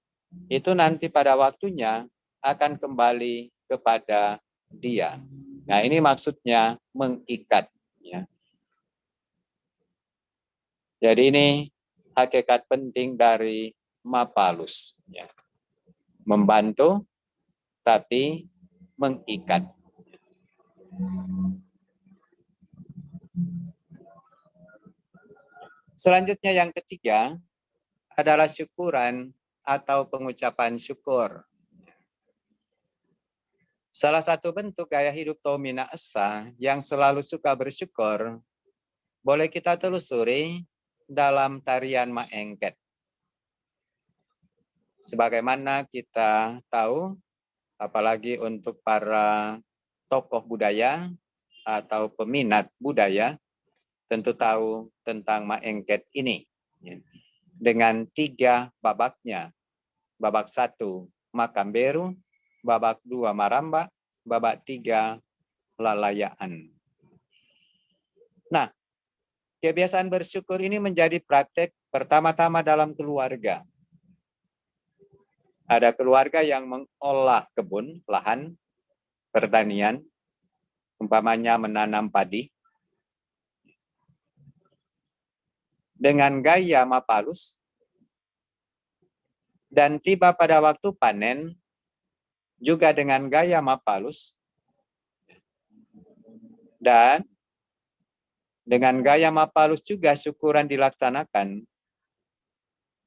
itu nanti pada waktunya akan kembali kepada dia. Nah, ini maksudnya mengikat. Ya. Jadi ini hakikat penting dari Mapalus. Ya. Membantu, tapi mengikat. Selanjutnya yang ketiga adalah syukuran atau pengucapan syukur. Salah satu bentuk gaya hidup Tomina Esa yang selalu suka bersyukur, boleh kita telusuri dalam tarian Maengket. Sebagaimana kita tahu, apalagi untuk para tokoh budaya atau peminat budaya, tentu tahu tentang Maengket ini. Dengan 3 babaknya. Babak 1 Makamberu, babak 2 Maramba, babak 3 Lalayaan. Nah, kebiasaan bersyukur ini menjadi praktek pertama-tama dalam keluarga. Ada keluarga yang mengolah kebun, lahan, pertanian, umpamanya menanam padi, dengan gaya Mapalus, dan tiba pada waktu panen, juga dengan gaya Mapalus, dan dengan gaya Mapalus juga syukuran dilaksanakan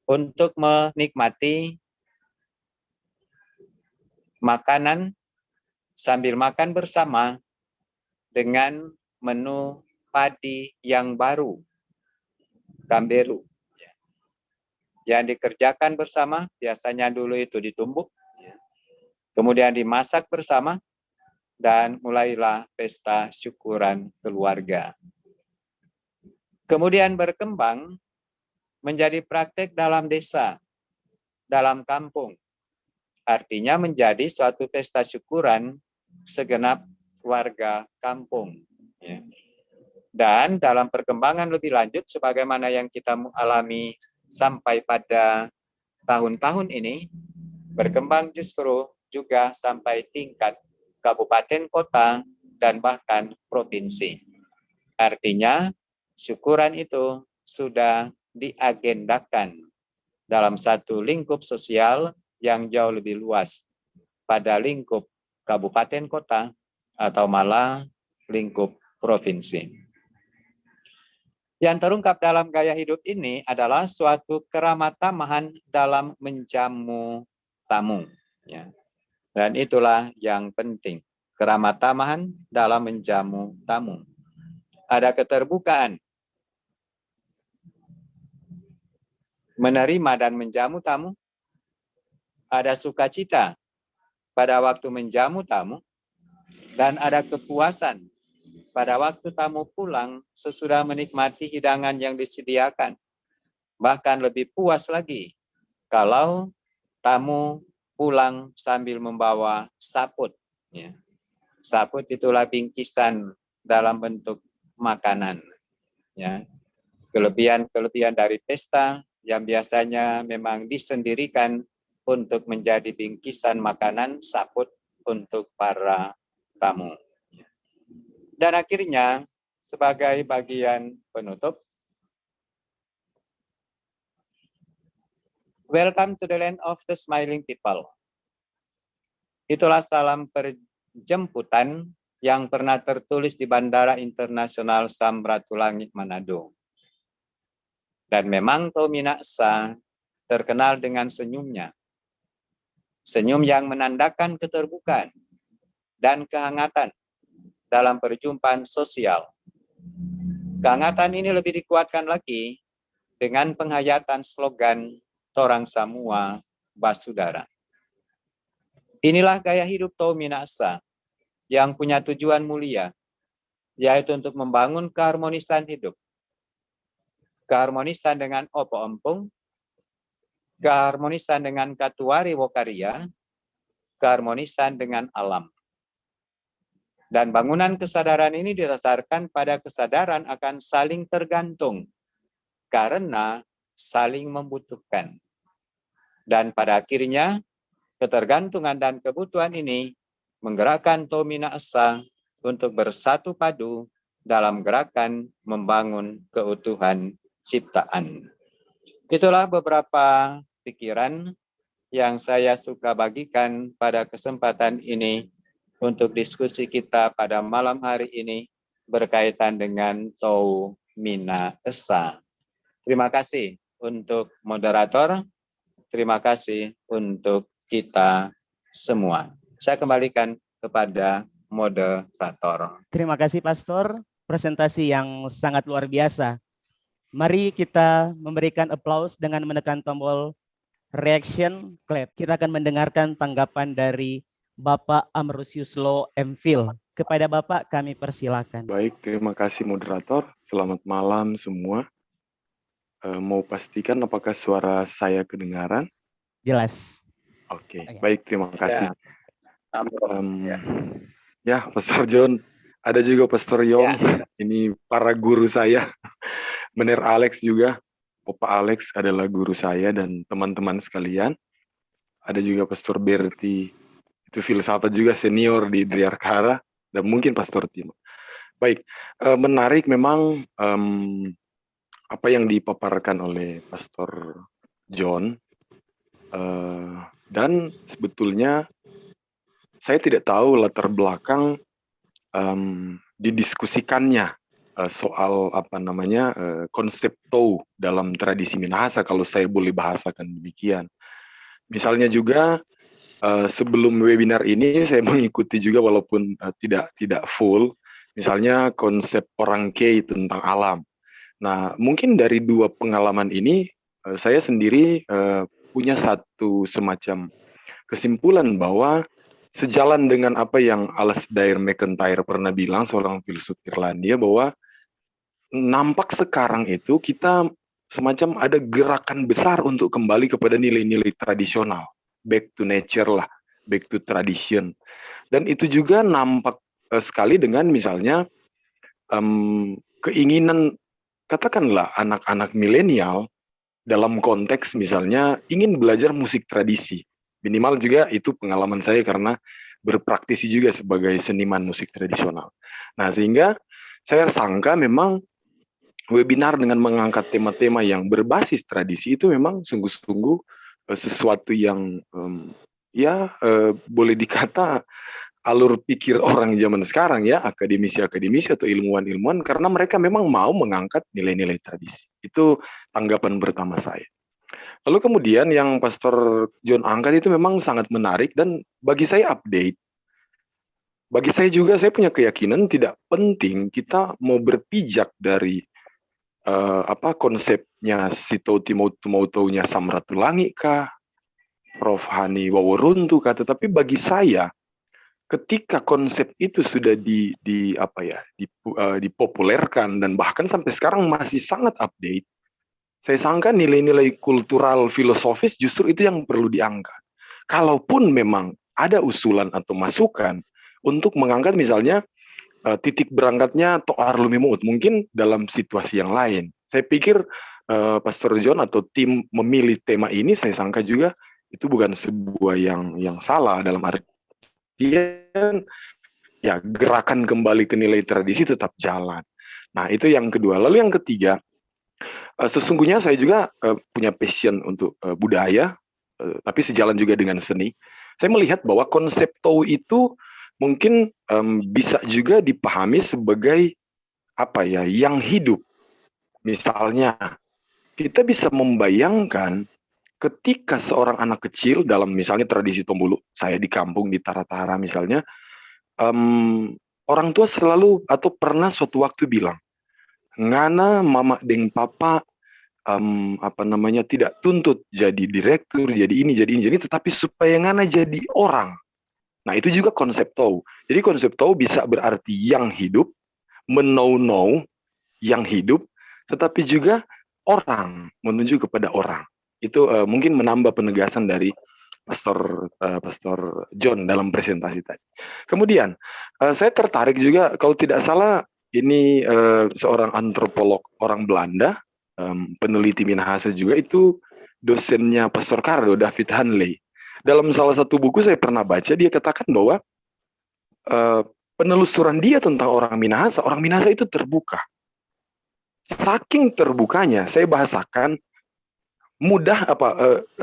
untuk menikmati makanan sambil makan bersama dengan menu padi yang baru, kamberu. Yang dikerjakan bersama, biasanya dulu itu ditumbuk, kemudian dimasak bersama, dan mulailah pesta syukuran keluarga. Kemudian berkembang menjadi praktek dalam desa, dalam kampung. Artinya menjadi suatu pesta syukuran segenap warga kampung. Dan dalam perkembangan lebih lanjut, sebagaimana yang kita alami sampai pada tahun-tahun ini, berkembang justru juga sampai tingkat kabupaten, kota, dan bahkan provinsi. Artinya, syukuran itu sudah diagendakan dalam satu lingkup sosial yang jauh lebih luas, pada lingkup kabupaten, kota, atau malah lingkup provinsi. Yang terungkap dalam gaya hidup ini adalah suatu keramah tamahan dalam menjamu tamu. Ya. Dan itulah yang penting, keramah tamahan dalam menjamu tamu. Ada keterbukaan menerima dan menjamu tamu, ada sukacita pada waktu menjamu tamu, dan ada kepuasan pada waktu tamu pulang sesudah menikmati hidangan yang disediakan. Bahkan lebih puas lagi kalau tamu pulang sambil membawa saput. Ya. Saput itulah bingkisan dalam bentuk makanan. Ya. Kelebihan-kelebihan dari pesta yang biasanya memang disendirikan untuk menjadi bingkisan makanan saput untuk para tamu. Dan akhirnya, sebagai bagian penutup, welcome to the land of the smiling people. Itulah salam perjemputan yang pernah tertulis di Bandara Internasional Samratulangi, Manado. Dan memang Tomina Esa terkenal dengan senyumnya. Senyum yang menandakan keterbukaan dan kehangatan dalam perjumpaan sosial. Kehangatan ini lebih dikuatkan lagi dengan penghayatan slogan Torang Samua Basudara. Inilah gaya hidup Tau Minahasa yang punya tujuan mulia, yaitu untuk membangun keharmonisan hidup. Keharmonisan dengan Opo Empung, keharmonisan dengan Katuari Wokaria, keharmonisan dengan alam. Dan bangunan kesadaran ini didasarkan pada kesadaran akan saling tergantung karena saling membutuhkan. Dan pada akhirnya, ketergantungan dan kebutuhan ini menggerakkan Tau Minahasa untuk bersatu padu dalam gerakan membangun keutuhan ciptaan. Itulah beberapa pikiran yang saya suka bagikan pada kesempatan ini untuk diskusi kita pada malam hari ini berkaitan dengan Tau Minahasa. Terima kasih untuk moderator, terima kasih untuk kita semua. Saya kembalikan kepada moderator. Terima kasih Pastor, presentasi yang sangat luar biasa. Mari kita memberikan aplaus dengan menekan tombol reaction clap. Kita akan mendengarkan tanggapan dari Bapak Amrusius Lo MPhil. Kepada Bapak kami persilakan. Baik, terima kasih moderator. Selamat malam semua. Mau pastikan apakah suara saya kedengaran? Jelas. Oke, Ya. baik, terima kasih. Ya. Ya, Pastor John, ada juga Pastor Yong. Ya. Ini para guru saya. Bener Alex juga. Opa Alex adalah guru saya dan teman-teman sekalian. Ada juga Pastor Berti. Itu filsafat juga senior di Driarkara. Dan mungkin Pastor Timo. Baik, menarik memang apa yang dipaparkan oleh Pastor John. Dan sebetulnya saya tidak tahu latar belakang didiskusikannya soal konsep Tau dalam tradisi Minahasa, kalau saya boleh bahasakan demikian. Misalnya juga sebelum webinar ini saya mengikuti juga walaupun tidak full, misalnya konsep orang Kei tentang alam. Nah, mungkin dari dua pengalaman ini saya sendiri punya satu semacam kesimpulan bahwa sejalan dengan apa yang Alasdair MacIntyre pernah bilang, seorang filsuf Irlandia, bahwa nampak sekarang itu kita semacam ada gerakan besar untuk kembali kepada nilai-nilai tradisional, back to nature lah, back to tradition. Dan itu juga nampak sekali dengan misalnya keinginan, katakanlah anak-anak milenial dalam konteks misalnya ingin belajar musik tradisi. Minimal juga itu pengalaman saya karena berpraktisi juga sebagai seniman musik tradisional. Nah, sehingga saya sangka memang webinar dengan mengangkat tema-tema yang berbasis tradisi itu memang sungguh-sungguh sesuatu yang boleh dikata alur pikir orang zaman sekarang ya, akademisi-akademisi atau ilmuwan-ilmuwan, karena mereka memang mau mengangkat nilai-nilai tradisi. Itu tanggapan pertama saya. Lalu kemudian yang Pastor John angkat itu memang sangat menarik dan bagi saya update. Bagi saya juga, saya punya keyakinan tidak penting kita mau berpijak dari konsepnya si Tau-Tau-Nya Samratulangi kah, Prof. Hani Waworuntu kah, tetapi bagi saya ketika konsep itu sudah dipopulerkan dan bahkan sampai sekarang masih sangat update, saya sangka nilai-nilai kultural filosofis justru itu yang perlu diangkat. Kalaupun memang ada usulan atau masukan untuk mengangkat misalnya titik berangkatnya To'ar Lumimuut, mungkin dalam situasi yang lain. Saya pikir Pastor John atau tim memilih tema ini, saya sangka juga itu bukan sebuah yang salah, dalam artian ya gerakan kembali ke nilai tradisi tetap jalan. Nah, itu yang kedua. Lalu yang ketiga, sesungguhnya saya juga punya passion untuk budaya, tapi sejalan juga dengan seni. Saya melihat bahwa konsep Tau itu mungkin bisa juga dipahami sebagai yang hidup. Misalnya, kita bisa membayangkan ketika seorang anak kecil dalam misalnya tradisi Tombulu, saya di kampung di Taratara misalnya, orang tua selalu atau pernah suatu waktu bilang, ngana mama deng papa tidak tuntut jadi direktur, jadi ini, tetapi supaya ngana jadi orang. Nah, itu juga konsep tou. Jadi konsep tou bisa berarti yang hidup, menou-nou, yang hidup, tetapi juga orang, menuju kepada orang. Itu mungkin menambah penegasan dari Pastor John dalam presentasi tadi. Kemudian, saya tertarik juga, kalau tidak salah, ini seorang antropolog orang Belanda, peneliti Minahasa juga, itu dosennya Pastor Cardo, David Hanley. Dalam salah satu buku saya pernah baca, dia katakan bahwa penelusuran dia tentang orang Minahasa itu terbuka. Saking terbukanya, saya bahasakan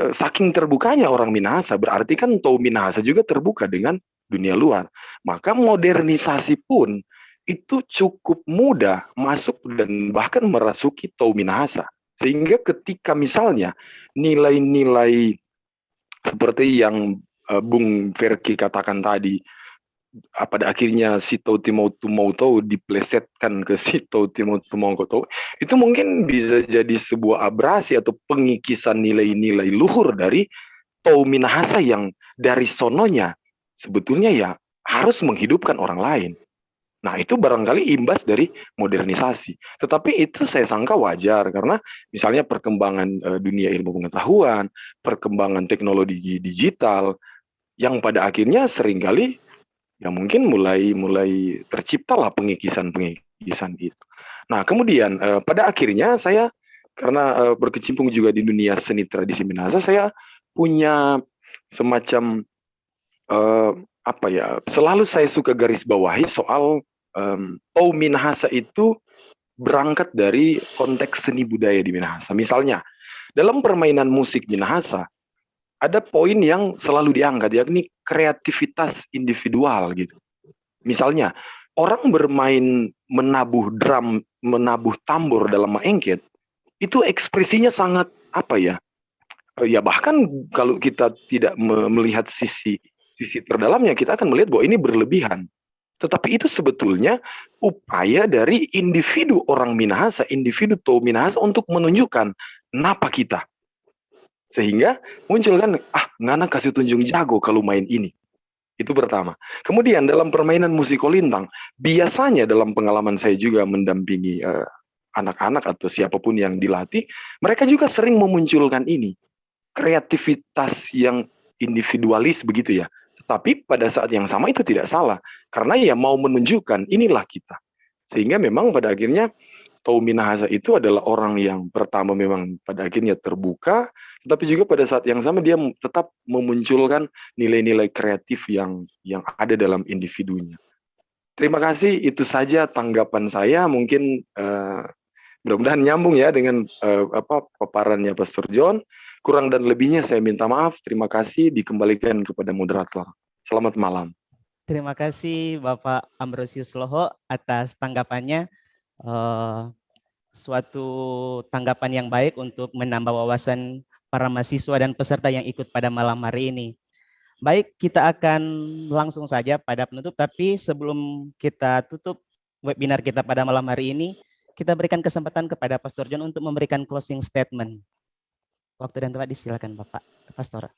saking terbukanya orang Minahasa, berarti kan Tou Minahasa juga terbuka dengan dunia luar. Maka modernisasi pun itu cukup mudah masuk dan bahkan merasuki Tou Minahasa. Sehingga ketika misalnya nilai-nilai seperti yang Bung Verki katakan tadi, pada akhirnya si Tou Timautou diplesetkan ke si Tou Timautou, itu mungkin bisa jadi sebuah abrasi atau pengikisan nilai-nilai luhur dari Tou Minahasa yang dari sononya sebetulnya ya harus menghidupkan orang lain. Nah, itu barangkali imbas dari modernisasi. Tetapi itu saya sangka wajar, karena misalnya perkembangan dunia ilmu pengetahuan, perkembangan teknologi digital, yang pada akhirnya seringkali ya mungkin mulai terciptalah pengikisan itu. Nah, kemudian pada akhirnya saya, karena berkecimpung juga di dunia seni tradisi Minahasa, saya punya semacam selalu saya suka garis bawahi soal Tou Minahasa itu berangkat dari konteks seni budaya di Minahasa. Misalnya, dalam permainan musik Minahasa, ada poin yang selalu diangkat, yakni kreativitas individual gitu. Misalnya, orang bermain menabuh drum, menabuh tambur dalam maengket, itu ekspresinya sangat ya bahkan kalau kita tidak melihat sisi terdalamnya, kita akan melihat bahwa ini berlebihan. Tetapi itu sebetulnya upaya dari individu orang Minahasa, individu Tou Minahasa untuk menunjukkan napa kita. Sehingga muncul kan, ngana kasih tunjung jago kalau main ini. Itu pertama. Kemudian dalam permainan musikolintang, biasanya dalam pengalaman saya juga mendampingi anak-anak atau siapapun yang dilatih, mereka juga sering memunculkan ini. Kreativitas yang individualis begitu ya. Tapi pada saat yang sama itu tidak salah. Karena ya mau menunjukkan inilah kita. Sehingga memang pada akhirnya Tou Minahasa itu adalah orang yang pertama memang pada akhirnya terbuka, tetapi juga pada saat yang sama dia tetap memunculkan nilai-nilai kreatif yang ada dalam individunya. Terima kasih, itu saja tanggapan saya. Mungkin mudah-mudahan nyambung ya dengan paparannya Pastor John. Kurang dan lebihnya saya minta maaf. Terima kasih, dikembalikan kepada moderator. Selamat malam. Terima kasih Bapak Ambrosius Loho atas tanggapannya. Suatu tanggapan yang baik untuk menambah wawasan para mahasiswa dan peserta yang ikut pada malam hari ini. Baik, kita akan langsung saja pada penutup, tapi sebelum kita tutup webinar kita pada malam hari ini, kita berikan kesempatan kepada Pastor John untuk memberikan closing statement. Waktu dan tempat disilakan Bapak Pastor.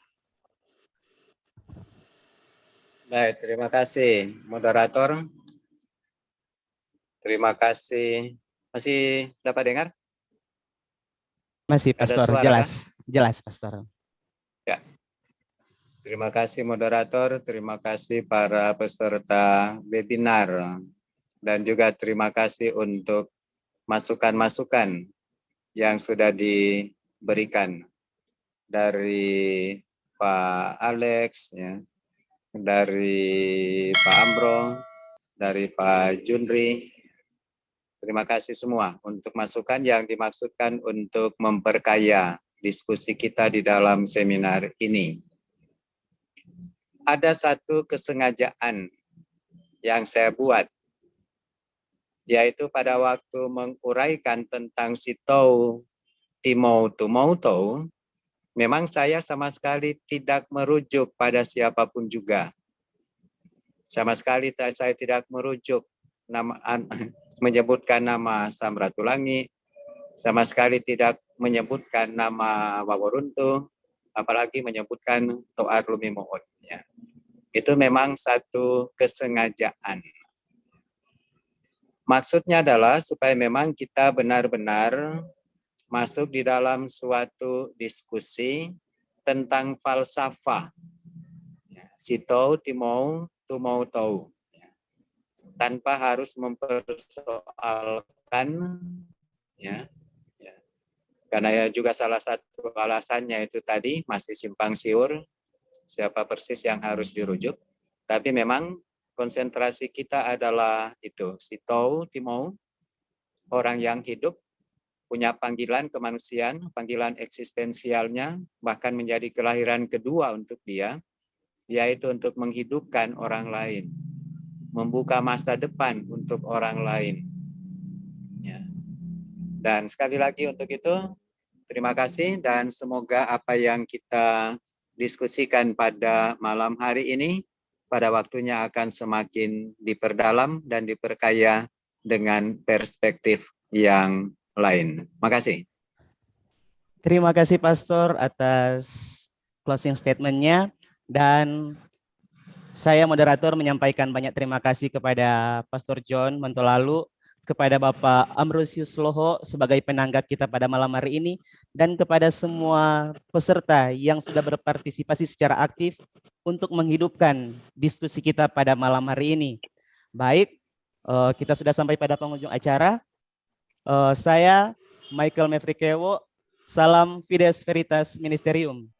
Baik, terima kasih moderator. Terima kasih. Masih dapat dengar? Masih Pastor, jelas Pastor. Ya. Terima kasih moderator, terima kasih para peserta webinar, dan juga terima kasih untuk masukan-masukan yang sudah diberikan dari Pak Alex, ya, dari Pak Ambro, dari Pak Junri. Terima kasih semua untuk masukan yang dimaksudkan untuk memperkaya diskusi kita di dalam seminar ini. Ada satu kesengajaan yang saya buat, yaitu pada waktu menguraikan tentang si Tou Timautou, memang saya sama sekali tidak merujuk pada siapapun juga. Sama sekali saya tidak merujuk menyebutkan nama Samratulangi, sama sekali tidak menyebutkan nama Waworuntu, apalagi menyebutkan Toar Lumimoon. Ya. Itu memang satu kesengajaan. Maksudnya adalah supaya memang kita benar-benar masuk di dalam suatu diskusi tentang falsafah. Ya, sitou, timou, tumou, tou. Ya. Tanpa harus mempersoalkan, ya, karena ya juga salah satu alasannya itu tadi masih simpang siur siapa persis yang harus dirujuk. Tapi memang konsentrasi kita adalah itu, sitou, timou, orang yang hidup, punya panggilan kemanusiaan, panggilan eksistensialnya, bahkan menjadi kelahiran kedua untuk dia, yaitu untuk menghidupkan orang lain, membuka masa depan untuk orang lain. Ya. Dan sekali lagi untuk itu, terima kasih dan semoga apa yang kita diskusikan pada malam hari ini pada waktunya akan semakin diperdalam dan diperkaya dengan perspektif yang lain. Makasih. Terima kasih Pastor atas closing statement-nya, dan saya moderator menyampaikan banyak terima kasih kepada Pastor John Mentolalu, kepada Bapak Ambrosius Loho sebagai penanggap kita pada malam hari ini, dan kepada semua peserta yang sudah berpartisipasi secara aktif untuk menghidupkan diskusi kita pada malam hari ini. Baik, kita sudah sampai pada penghujung acara. Saya Michael Mefrikewo, salam Fides Veritas Ministerium.